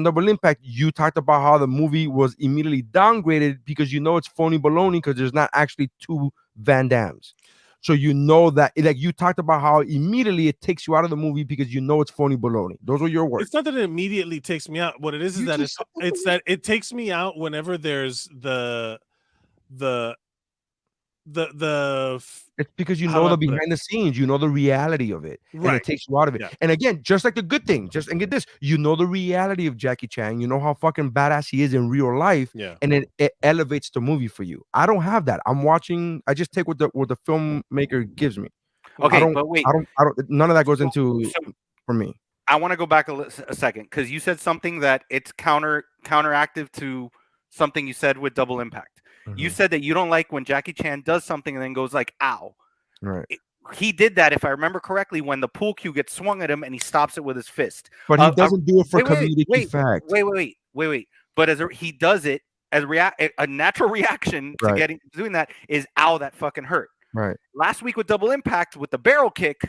Double Impact, you talked about how the movie was immediately downgraded because you know it's phony baloney because there's not actually 2 Van Dammes. So you know that, like you talked about how immediately it takes you out of the movie because you know it's phony baloney. Those were your words. It's not that it immediately takes me out. What it is that it's that it takes me out whenever there's the it's because you know the behind the scenes, you know the reality of it, and it takes you out of it. And again, just like the good thing, and get this, you know the reality of Jackie Chan, you know how fucking badass he is in real life, and it elevates the movie for you. I don't have that. I just take what the filmmaker gives me. Okay, but wait, I don't. None of that goes into for me. I want to go back a second because you said something that it's counteractive to something you said with Double Impact. You said that you don't like when Jackie Chan does something and then goes like, ow. Right. He did that, if I remember correctly, when the pool cue gets swung at him and he stops it with his fist. But he doesn't do it for comedic effect. Wait. But he does it as a natural reaction to doing that is, ow, that fucking hurt. Right. Last week with Double Impact, with the barrel kick,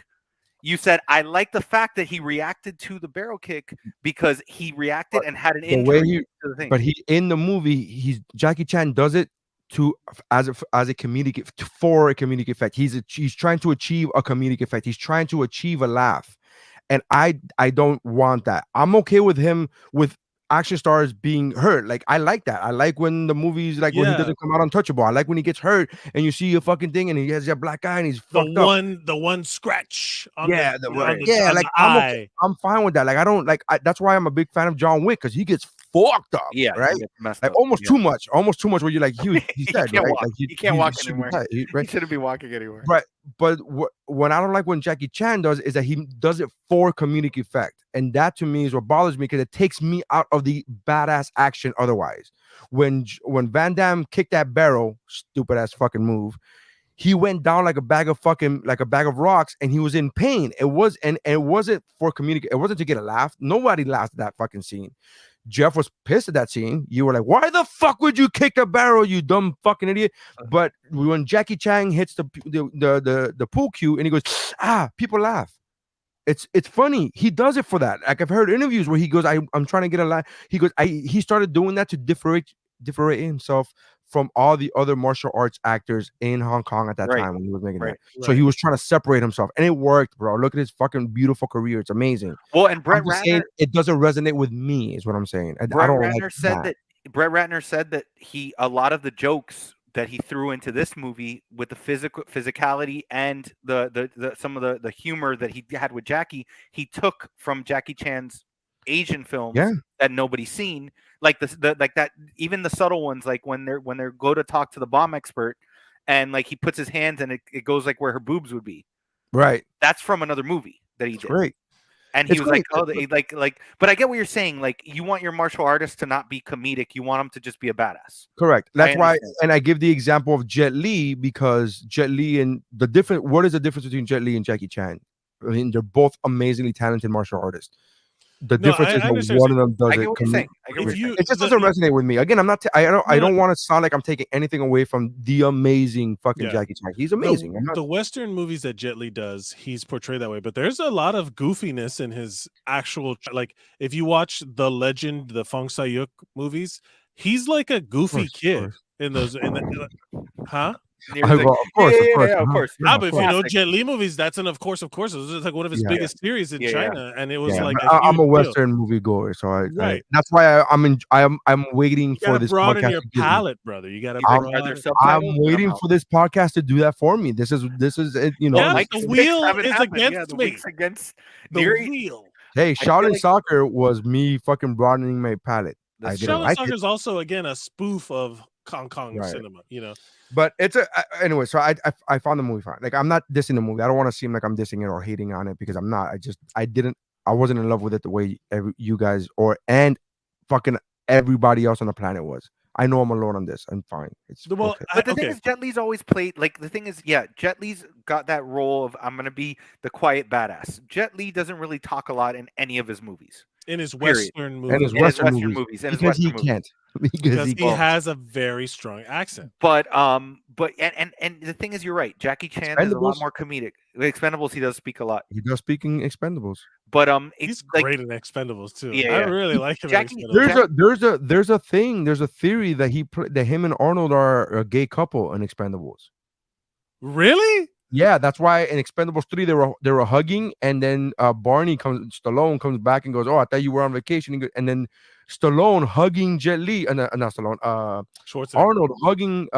you said, I like the fact that he reacted to the barrel kick because he reacted and had an injury to the thing. But in the movie, Jackie Chan does it as a comedic for a comedic effect. He's trying to achieve a comedic effect. He's trying to achieve a laugh, and I don't want that. I'm okay with him with action stars being hurt. Like I like that. I like when the movies when he doesn't come out untouchable. I like when he gets hurt and you see a fucking thing and he has a black eye and he's fucked up. The one scratch. On I'm fine with that. Like I don't like. That's why I'm a big fan of John Wick because he gets fucked up. Yeah, right. Like almost too much. Where you're like he said right. Like he can't walk anywhere. He shouldn't be walking anywhere. Right. But what I don't like when Jackie Chan does is that he does it for comedic effect, and that to me is what bothers me because it takes me out of the badass action. Otherwise, when Van Damme kicked that barrel, stupid ass fucking move, he went down like a bag of rocks, and he was in pain. It wasn't for comedic. It wasn't to get a laugh. Nobody laughed at that fucking scene. Jeff was pissed at that scene. You were like, why the fuck would you kick the barrel, you dumb fucking idiot? But when Jackie Chan hits the pool cue and he goes, people laugh. It's funny. He does it for that. Like I've heard interviews where he goes, I'm trying to get a laugh. He goes, he started doing that to differentiate himself from all the other martial arts actors in Hong Kong at that time when he was making that. So he was trying to separate himself, and it worked, bro. Look at his fucking beautiful career; it's amazing. Well, and Brett Ratner, it doesn't resonate with me, is what I'm saying. Brett Ratner said that Brett Ratner said that a lot of the jokes that he threw into this movie with the physicality and the some of the humor that he had with Jackie, he took from Jackie Chan's Asian films that nobody's seen, like like that, even the subtle ones, like when they go to talk to the bomb expert, and like he puts his hands and it goes like where her boobs would be. Right. That's from another movie that he did. Great. And he was like, "Oh, like." But I get what you're saying. Like, you want your martial artist to not be comedic. You want him to just be a badass. Correct. That's why, and I give the example of Jet Li because Jet Li and what is the difference between Jet Li and Jackie Chan? I mean, they're both amazingly talented martial artists. The difference is that one of them does it. It just doesn't resonate with me. Again, I'm not. I don't want to sound like I'm taking anything away from the amazing fucking Jackie Chan. He's amazing. The Western movies that Jet Li does, he's portrayed that way. But there's a lot of goofiness in his actual. Like if you watch The Legend, the Fong Sayuk movies, he's like a goofy kid in those. Huh? Of course. But if you know Jet Li movies, that's an of course. It was like one of his biggest series in China, and it was like I'm a Western movie goer, so that's why I'm waiting for this podcast. Your palette, brother. You got to. I'm waiting for this podcast to do that for me. This is you know. Yeah, the wheel is against me. The wheel. Hey, Shaolin Soccer was me fucking broadening my palette. Shaolin Soccer is also again a spoof of Hong Kong cinema, you know. But it's anyway. So I found the movie fine. Like I'm not dissing the movie. I don't want to seem like I'm dissing it or hating on it because I'm not. I wasn't in love with it the way you guys and fucking everybody else on the planet was. I know I'm alone on this. I'm fine. It's okay. But the thing is, Jet Li's always played like the thing is, Jet Li's got that role of I'm gonna be the quiet badass. Jet Li doesn't really talk a lot in any of his movies. In his Western movies. And his Western movies. Because he can't. Because he has a very strong accent. But the thing is, you're right. Jackie Chan is a lot more comedic. The Expendables, he does speak a lot. He does speak in Expendables. But he's great in Expendables too. I really like him. There's a theory that him and Arnold are a gay couple in Expendables. Really? Yeah, that's why in Expendables 3 they were hugging, and then Stallone comes back and goes, "Oh, I thought you were on vacation," and then Stallone hugging Jet Li, not Stallone, Arnold hugging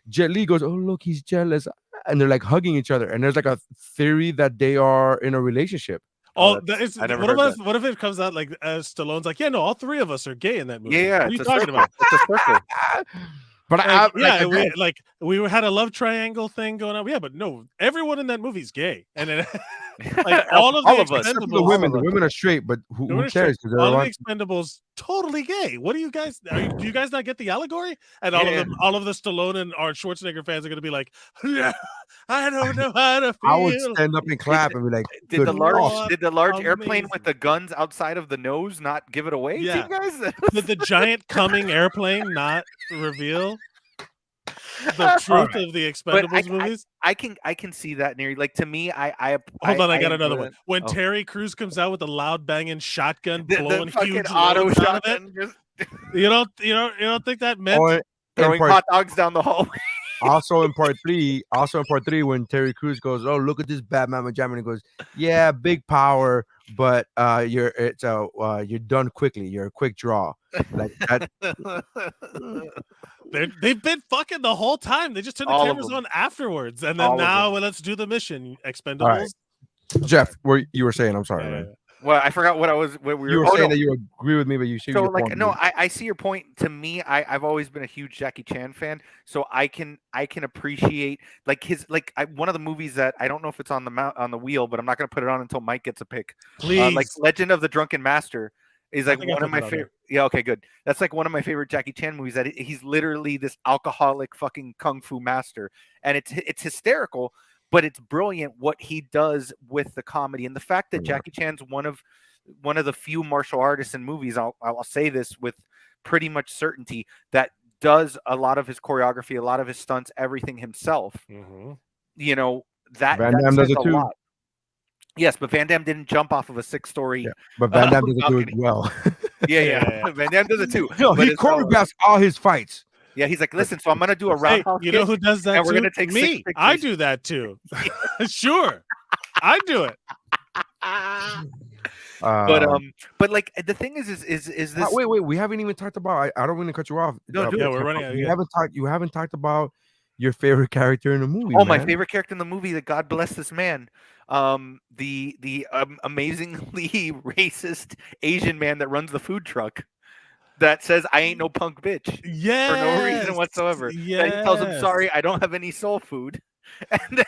Jet Li goes, "Oh look, he's jealous," and they're like hugging each other, and there's like a theory that they are in a relationship. What if it comes out like Stallone's like, yeah, no, all three of us are gay in that movie. Yeah, what are you talking about? It's a circle. But we had a love triangle thing going on. Yeah, but no, everyone in that movie's gay, and then all of us, the women are straight, but who cares? All of the Expendables totally gay. What do you guys? Do you guys not get the allegory? And all of the Stallone and Arnold Schwarzenegger fans are going to be like, yeah, I don't know how to feel. I would stand up and clap and be like, did the large airplane with the guns outside of the nose not give it away? Yeah, to you guys? Did the giant coming airplane not reveal the truth of the Expendables movies? I can see that, Neri. Like to me, I got another one. When Terry Crews comes out with a loud banging shotgun, blowing huge auto loads out of it, you don't think that meant throwing hot dogs down the hallway? Also in part three, when Terry Crews goes, "Oh, look at this Batman pajama," and he goes, "Yeah, big power, but you're done quickly. You're a quick draw." Like that. They've been fucking the whole time. They just turned the cameras on afterwards, and then let's do the mission. Expendables. Right. Jeff, what you were saying? I'm sorry. Man. Well, I forgot what we were. You were saying that you agree with me, but you see. So, like, no, I see your point. To me, I've always been a huge Jackie Chan fan, so I can appreciate like his one of the movies that I don't know if it's on the wheel, but I'm not going to put it on until Mike gets a pick. Please, like Legend of the Drunken Master is like one of my favorite. Yeah, okay, good. That's like one of my favorite Jackie Chan movies. That he's literally this alcoholic fucking kung fu master, and it's hysterical. But it's brilliant what he does with the comedy, and the fact that Jackie Chan's one of the few martial artists in movies. I'll say this with pretty much certainty that does a lot of his choreography, a lot of his stunts, everything himself. Mm-hmm. You know that Van Damme does it too. Lot. Yes, but Van Damme didn't jump off of a 6-story. Yeah, but Van Damme doesn't do it well. yeah. Van Damme does it too. No, he choreographs all his fights. Yeah, he's like, listen, so I'm gonna do a roundhouse. You know who does that? And we're gonna take me. I do that too. Sure, I do it. But like the thing is this? Wait, we haven't even talked about. I don't want to cut you off. No, yeah, we're running out. You haven't talked. You haven't talked about your favorite character in the movie. Oh, man. my favorite character in the movie. That God bless this man. The amazingly racist Asian man that runs the food truck. That says I ain't no punk bitch. Yeah. For no reason whatsoever. Yeah. He tells him, sorry, I don't have any soul food. And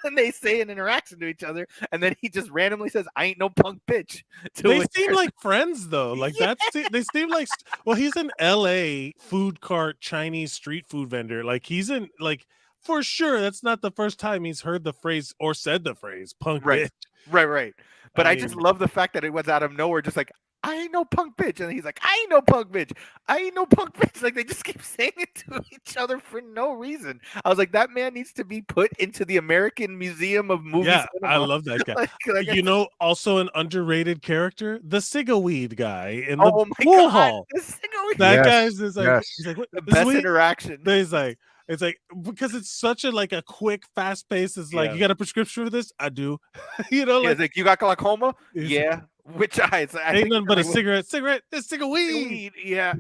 then they say an interaction to each other, and then he just randomly says, I ain't no punk bitch. They seem like friends though. Like they seem like well, he's an LA food cart Chinese street food vendor. Like he's in like for sure that's not the first time he's heard the phrase or said the phrase punk bitch. Right. But I just love the fact that it was out of nowhere, just like I ain't no punk bitch. And he's like, I ain't no punk bitch. I ain't no punk bitch. Like they just keep saying it to each other for no reason. I was like, that man needs to be put into the American Museum of Movie Yeah, Cinema. I love that guy. You know, also an underrated character, the Cigaweed guy in the pool hall. That guy's is like, he's like the best interaction. He's like, it's like because it's such a like a quick, fast pace. It's like you got a prescription for this? I do. You know, like you got glaucoma? Yeah. Which eyes? Ain't nothing but a cigarette. This cigarette. Yeah.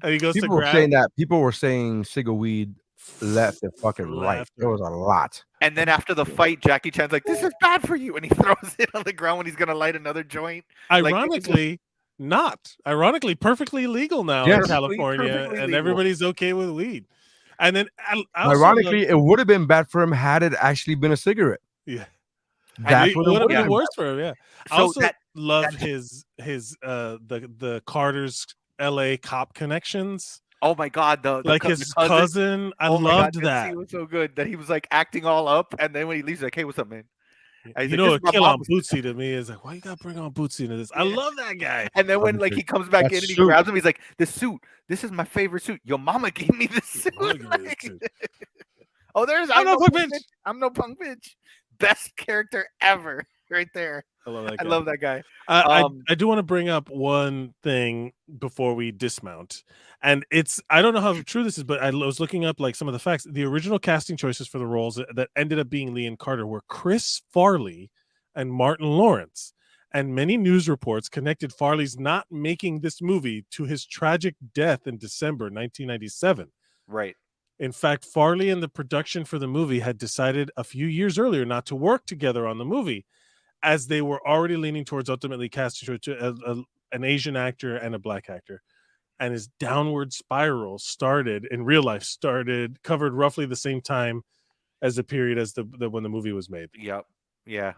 And he goes people to were grab. saying that. People were saying cigaweed left and fucking right. There was a lot. And then after the fight, Jackie Chan's like, "This is bad for you," and he throws it on the ground when he's gonna light another joint. Ironically, not. Ironically, perfectly legal now in California, and everybody's okay with weed. And then, ironically, it would have been bad for him had it actually been a cigarette. Yeah. That's what would have been worse for him. Yeah. So I also loved his the Carter's LA cop connections. Oh my god, his cousin. I loved that. He was so good that he was like acting all up, and then when he leaves, like, "Hey, what's up, man?" You know, a kill on Bootsy to me is like, why you gotta bring on Bootsy into this? I love that guy. And then when like he comes back in and he grabs him, he's like, "This suit, this is my favorite suit. Your mama gave me this suit." Oh, I'm no punk bitch. I'm no punk bitch. Best character ever, right there. I love that guy. I love that guy. I do want to bring up one thing before we dismount, and I don't know how true this is, but I was looking up like some of the facts. The original casting choices for the roles that ended up being Lee and Carter were Chris Farley and Martin Lawrence, and many news reports connected Farley's not making this movie to his tragic death in December 1997. Right. In fact, Farley and the production for the movie had decided a few years earlier not to work together on the movie, as they were already leaning towards ultimately casting an Asian actor and a black actor. And his downward spiral covered roughly the same time as the period as when the movie was made. Yep. Yeah.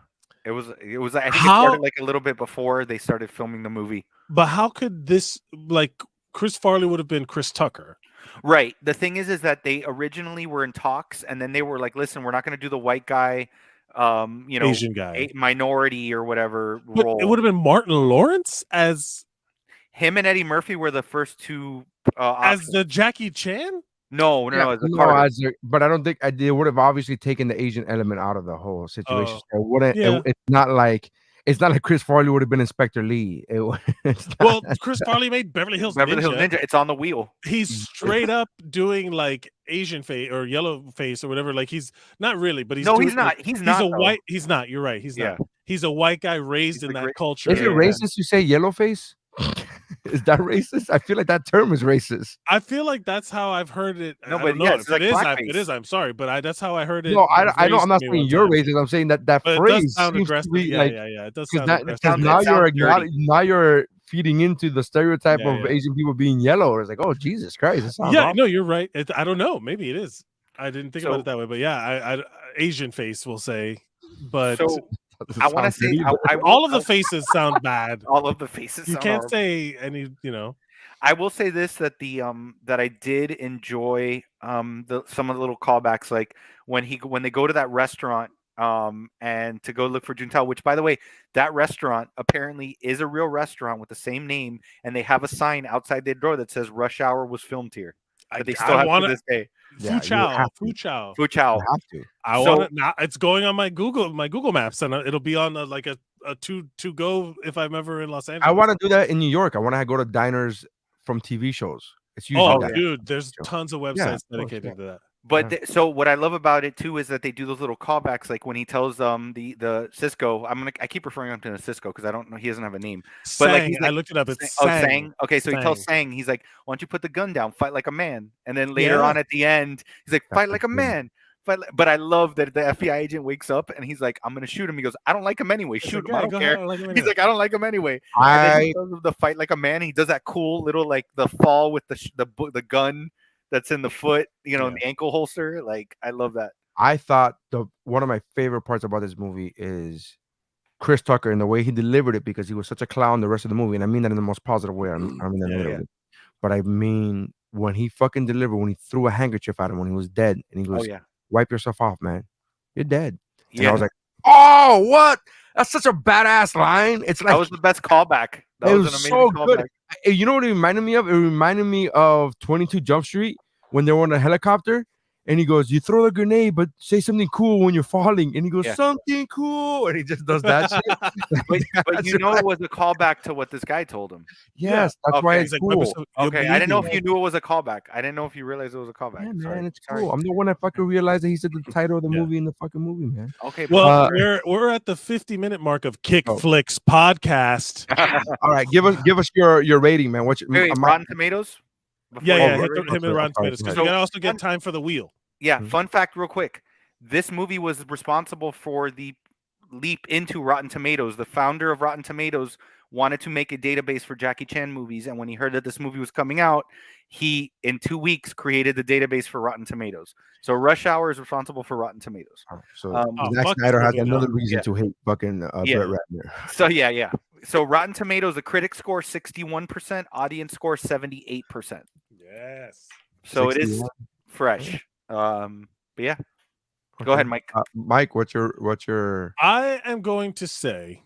It was I think it started like a little bit before they started filming the movie. But how could this, like, Chris Farley would have been Chris Tucker. Right. The thing is that they originally were in talks, and then they were like, listen, we're not going to do the white guy, Asian guy, minority or whatever but role. It would have been Martin Lawrence as him, and Eddie Murphy were the first two as the Jackie Chan. No, as a Carter. But I don't think they would have obviously taken the Asian element out of the whole situation. So it wouldn't. Yeah. It's not like Chris Farley would have been Inspector Lee. Well, Chris Farley made Beverly Hills Ninja. It's on the wheel. He's straight up doing like Asian face or yellow face or whatever. Like he's not really, but he's he's not. He's not. He's a white. He's not. You're right. He's not. He's a white guy raised in that culture. Is it racist? You say yellow face? Is that racist? I feel like that term is racist. I feel like that's how I've heard it. No, but yeah, if it is. I'm sorry, but that's how I heard it. No, I know. I'm not saying you're racist. I'm saying that phrase does sound aggressive. It does sound aggressive. Because now you're feeding into the stereotype of Asian people being yellow. It's like, oh Jesus Christ! No, you're right. I don't know. Maybe it is. I didn't think about it that way, but yeah, Asian face will say, but. So, I want to say all of the faces sound bad. All of the faces. You can't say any. I will say this, that the that I did enjoy some of the little callbacks, like when they go to that restaurant and to go look for Juntal, which, by the way, that restaurant apparently is a real restaurant with the same name, and they have a sign outside their door that says "Rush Hour was filmed here." But they still have to this day. Fu Chow. Have to. I want it now. It's going on my Google Maps, and it'll be on like a to go if I'm ever in Los Angeles. I want to do that in New York. I want to go to diners from TV shows. It's usually dude, there's tons of websites dedicated to that. But so what I love about it too is that they do those little callbacks, like when he tells the Cisco. I keep referring him to the Cisco because I don't know, he doesn't have a name. But like, Sang. I looked it up. It's Sang. Okay, so he tells Sang. Sang, he's like, "Why don't you put the gun down, fight like a man?" And then later on at the end, he's like, "Fight like a man." But I love that the FBI agent wakes up and he's like, "I'm gonna shoot him." He goes, "I don't like him anyway. Shoot him. I don't care." He's like, "I don't like him anyway." And then he does the fight like a man. He does that cool little like the fall with the gun that's in the foot, in the ankle holster. Like, I love that. I thought one of my favorite parts about this movie is Chris Tucker and the way he delivered it, because he was such a clown the rest of the movie, and I mean that in the most positive way. I mean that negatively. But I mean, when he fucking delivered, when he threw a handkerchief at him when he was dead, and he goes, "Wipe yourself off, man. You're dead." And I was like, "Oh, what? That's such a badass line." It's like, that was the best callback. That was an amazing so callback. good. You know what it reminded me of? It reminded me of 22 Jump Street when they were on a helicopter, and he goes, "You throw the grenade, but say something cool when you're falling." And he goes, "Something cool," and he just does that shit. But it was a callback to what this guy told him. Yes, that's why it's cool. Okay, I didn't know if you knew it was a callback. I didn't know if you realized it was a callback. Yeah, man, it's cool. I'm the one that fucking realized that he said the title of the movie in the fucking movie, man. Okay, well, we're at the 50-minute mark of KickFlix podcast. All right, give us your rating, man. What's Rotten Tomatoes? Hit the Rotten Tomatoes, because we gotta also get time for the wheel. Yeah, fun fact real quick. This movie was responsible for the leap into Rotten Tomatoes. The founder of Rotten Tomatoes wanted to make a database for Jackie Chan movies, and when he heard that this movie was coming out, he, in 2 weeks, created the database for Rotten Tomatoes. So Rush Hour is responsible for Rotten Tomatoes. So Zack Snyder has another reason to hate fucking Brett Ratner. So yeah. So Rotten Tomatoes, the critic score 61%, audience score 78%. Yes. So 61. It is fresh. But yeah. Go ahead, Mike. Mike, what's your? I am going to say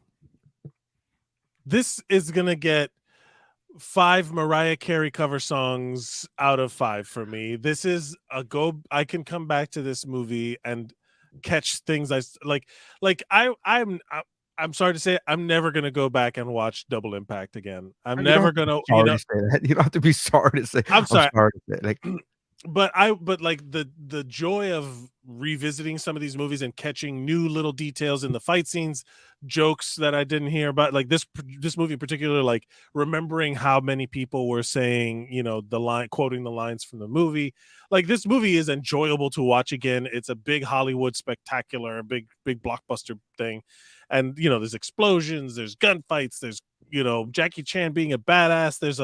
this is gonna get 5 Mariah Carey cover songs out of 5 for me. This is a go. I can come back to this movie and catch things I like. I'm sorry to say, I'm never gonna go back and watch Double Impact again. I'm never gonna. You don't have to be sorry to say. I'm sorry to say. Like, but like the joy of revisiting some of these movies and catching new little details in the fight scenes, jokes that I didn't hear about, like this movie in particular, like remembering how many people were saying, quoting the lines from the movie. Like, this movie is enjoyable to watch again. It's a big Hollywood spectacular, big blockbuster thing. And, there's explosions, there's gunfights, there's, Jackie Chan being a badass. There's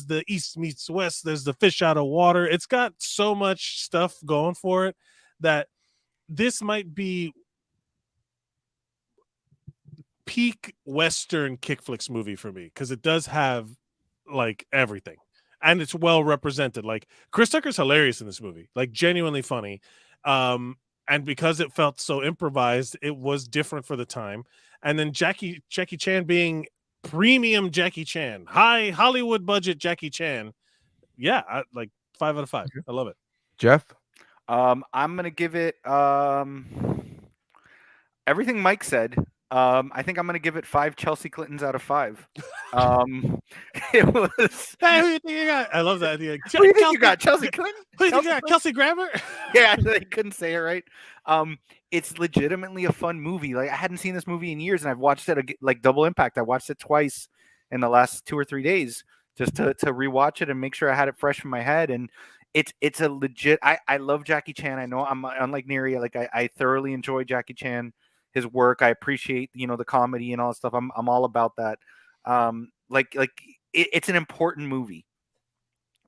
the East meets West. There's the fish out of water. It's got so much stuff going for it that this might be peak Western KickFlix movie for me, because it does have like everything, and it's well represented. Like, Chris Tucker's hilarious in this movie, like genuinely funny. And because it felt so improvised, it was different for the time. And then Jackie Chan being premium Jackie Chan, high Hollywood budget Jackie Chan. Yeah, 5 out of 5. I love it. Jeff? I'm gonna give it everything Mike said. I think I'm gonna give it 5 Chelsea Clintons out of 5. It was. Hey, who do you think you got? I love that idea. Who do you think you got? Chelsea Clinton? Who do you think you got? Kelsey Grammer? Yeah, I couldn't say it right. It's legitimately a fun movie. Like, I hadn't seen this movie in years, and I've watched it like Double Impact. I watched it twice in the last 2 or 3 days just to rewatch it and make sure I had it fresh in my head. And it's a legit. I love Jackie Chan. I know I'm unlike Neri. Like, I thoroughly enjoy Jackie Chan, his work. I appreciate the comedy and all that stuff. I'm all about that. It's an important movie.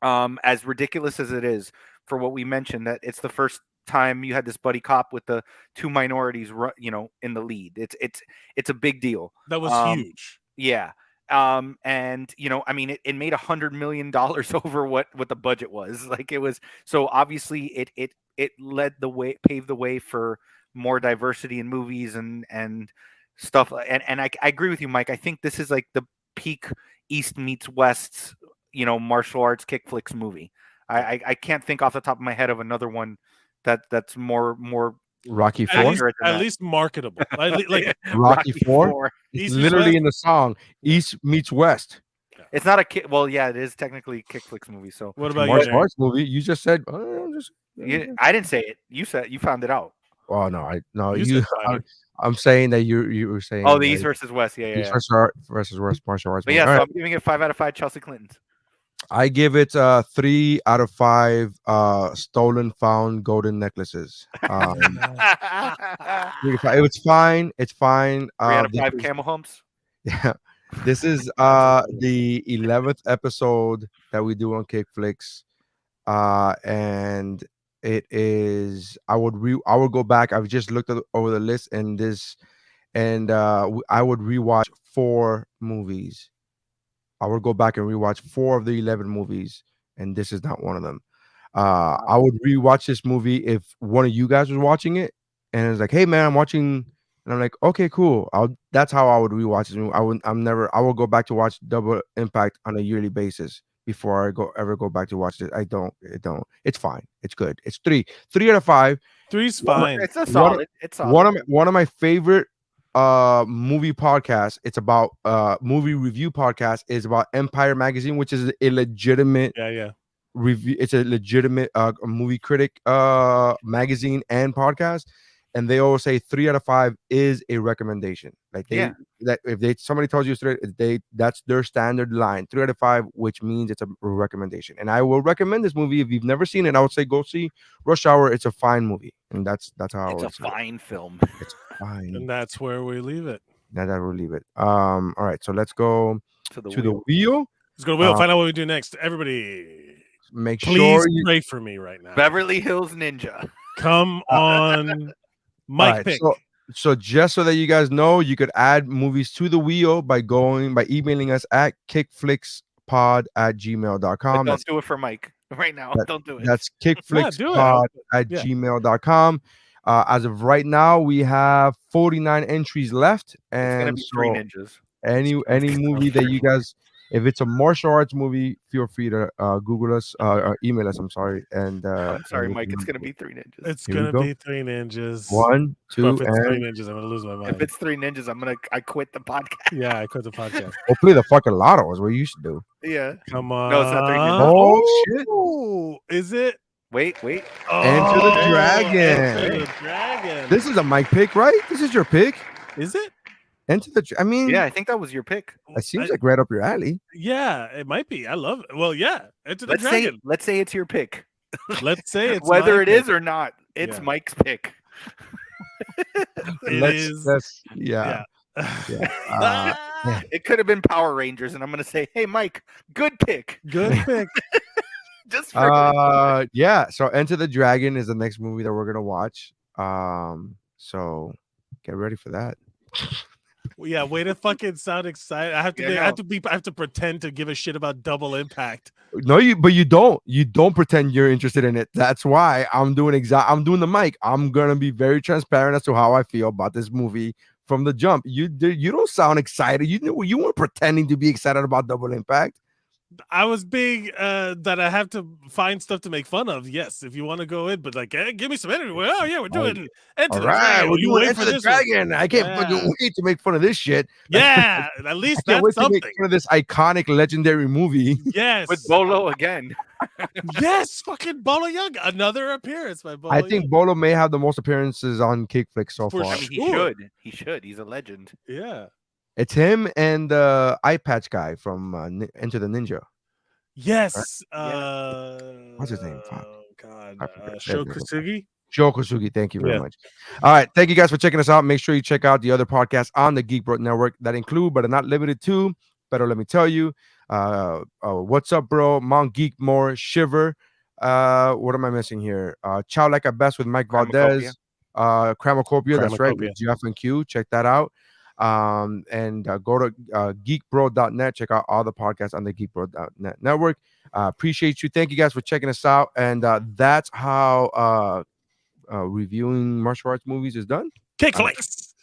As ridiculous as it is, for what we mentioned, that it's the first time you had this buddy cop with the 2 minorities, in the lead. It's a big deal. That was huge. Yeah. And it made $100 million over what the budget was. Like, it was, so obviously it led the way, paved the way for more diversity in movies and stuff. And I agree with you, Mike. I think this is like the peak East meets West, martial arts KickFlix movie. I can't think off the top of my head of another one that's more Rocky 4, at least marketable. Like Rocky 4. It's literally in the song East meets West. Yeah. It's not a kick. Well, yeah, it is technically a KickFlix movie. So What about you, Martial Nate? arts movie. You just said. I didn't say it. You said you found it out. Oh no, You said fighter. I'm saying that you were saying. Oh, the East versus West. Yeah, yeah. East yeah. versus West martial arts. But movie. yeah, All so right. I'm giving it 5 out of 5 Chelsea Clintons. I give it 3 out of 5 stolen found golden necklaces. 3 to 5. It's fine. It's fine. 3 out of 5 camel humps. Yeah. This is the 11th episode that we do on KickFlix. And it is I would go back. I've just looked over the list and I would rewatch 4 movies. I would go back and rewatch 4 of the 11 movies, and this is not one of them. I would rewatch this movie if one of you guys was watching it, and it's like, "Hey, man, I'm watching," and I'm like, "Okay, cool." That's how I would rewatch this movie. I will go back to watch Double Impact on a yearly basis before I ever go back to watch it. I don't. It's fine. It's good. It's 3 out of 5. 3's fine. It's a solid. It's solid. One of my favorite movie podcast. It's about movie review podcast is about Empire Magazine, which is a legitimate review. It's a legitimate movie critic magazine and podcast, and they always say 3 out of 5 is a recommendation. Like that if somebody tells you that's their standard line, 3 out of 5, which means it's a recommendation. And I will recommend this movie if you've never seen it. I would say go see Rush Hour. It's a fine movie, and that's how it's a fine film. It's fine, and that's where we leave it. All right, so let's go to the wheel. Let's go to the wheel. Find out what we do next. Everybody, please sure you pray for me right now. Beverly Hills Ninja. Come on, Mike. Pick. So just so that you guys know, you could add movies to the wheel by emailing us at kickflixpod@gmail.com. Don't do it for Mike right now. Don't do it. That's kickflixpod@gmail.com. As of right now, we have 49 entries left, and it's gonna be 3 ninjas. Any movie that you guys, if it's a martial arts movie, feel free to Google us or email us. I'm sorry, and I'm sorry, Mike. It's gonna be 3 ninjas. It's gonna be 3 ninjas. 1, 2, if it's 3 ninjas, I'm gonna lose my mind. If it's 3 ninjas, I quit the podcast. Yeah, I quit the podcast. Hopefully, the fucking lotto is what you should do. Yeah. Come on. No, it's not 3 ninjas. Oh shit! Is it? Wait. Enter the Dragon. Enter the Dragon. This is a Mike pick, right? This is your pick. Is it? Enter the. I mean, yeah, I think that was your pick. It seems like right up your alley. Yeah, it might be. I love it. Well, yeah. Enter the Dragon. Let's say it's your pick. Let's say it's whether it is or not. It's Mike's pick. Yeah. It could have been Power Rangers, and I'm gonna say, hey, Mike, good pick. Good pick. Just for yeah. So Enter the Dragon is the next movie that we're gonna watch. So get ready for that. Yeah, way to fucking sound excited. I have to pretend to give a shit about Double Impact. No, you don't. You don't pretend you're interested in it. That's why I'm doing the mic. I'm gonna be very transparent as to how I feel about this movie from the jump. You don't sound excited. You weren't pretending to be excited about Double Impact. I was being that I have to find stuff to make fun of. Yes, if you want to go in, but like, give me some energy. Well, yeah, we're doing Enter the Dragon. Well, you wait Enter the Dragon. I can't fucking wait to make fun of this shit. Yeah, at least I can't that's wait something. to make fun of this iconic, legendary movie. Yes, with Bolo again. Yes, fucking Bolo Young, another appearance by Bolo. I think Young. Bolo may have the most appearances on KickFlix so far. I mean, he should. He's a legend. Yeah. It's him and the eye patch guy from Enter the Ninja. Yes. What's his name? Fuck. Oh God. Sho Kosugi. Sho Kosugi. Thank you very much. All right. Thank you guys for checking us out. Make sure you check out the other podcasts on the Geek Bro Network that include, but are not limited to, Better Let Me Tell You, What's Up, Bro, Mount Geek More, Shiver. What am I missing here? Chow Like a Best with Mike Valdez. Cramacopia. That's right. With Jeff and Q. Check that out. And go to geekbro.net. Check out all the podcasts on the geekbro.net network. Appreciate you. Thank you guys for checking us out. And that's how reviewing martial arts movies is done. KickFlix.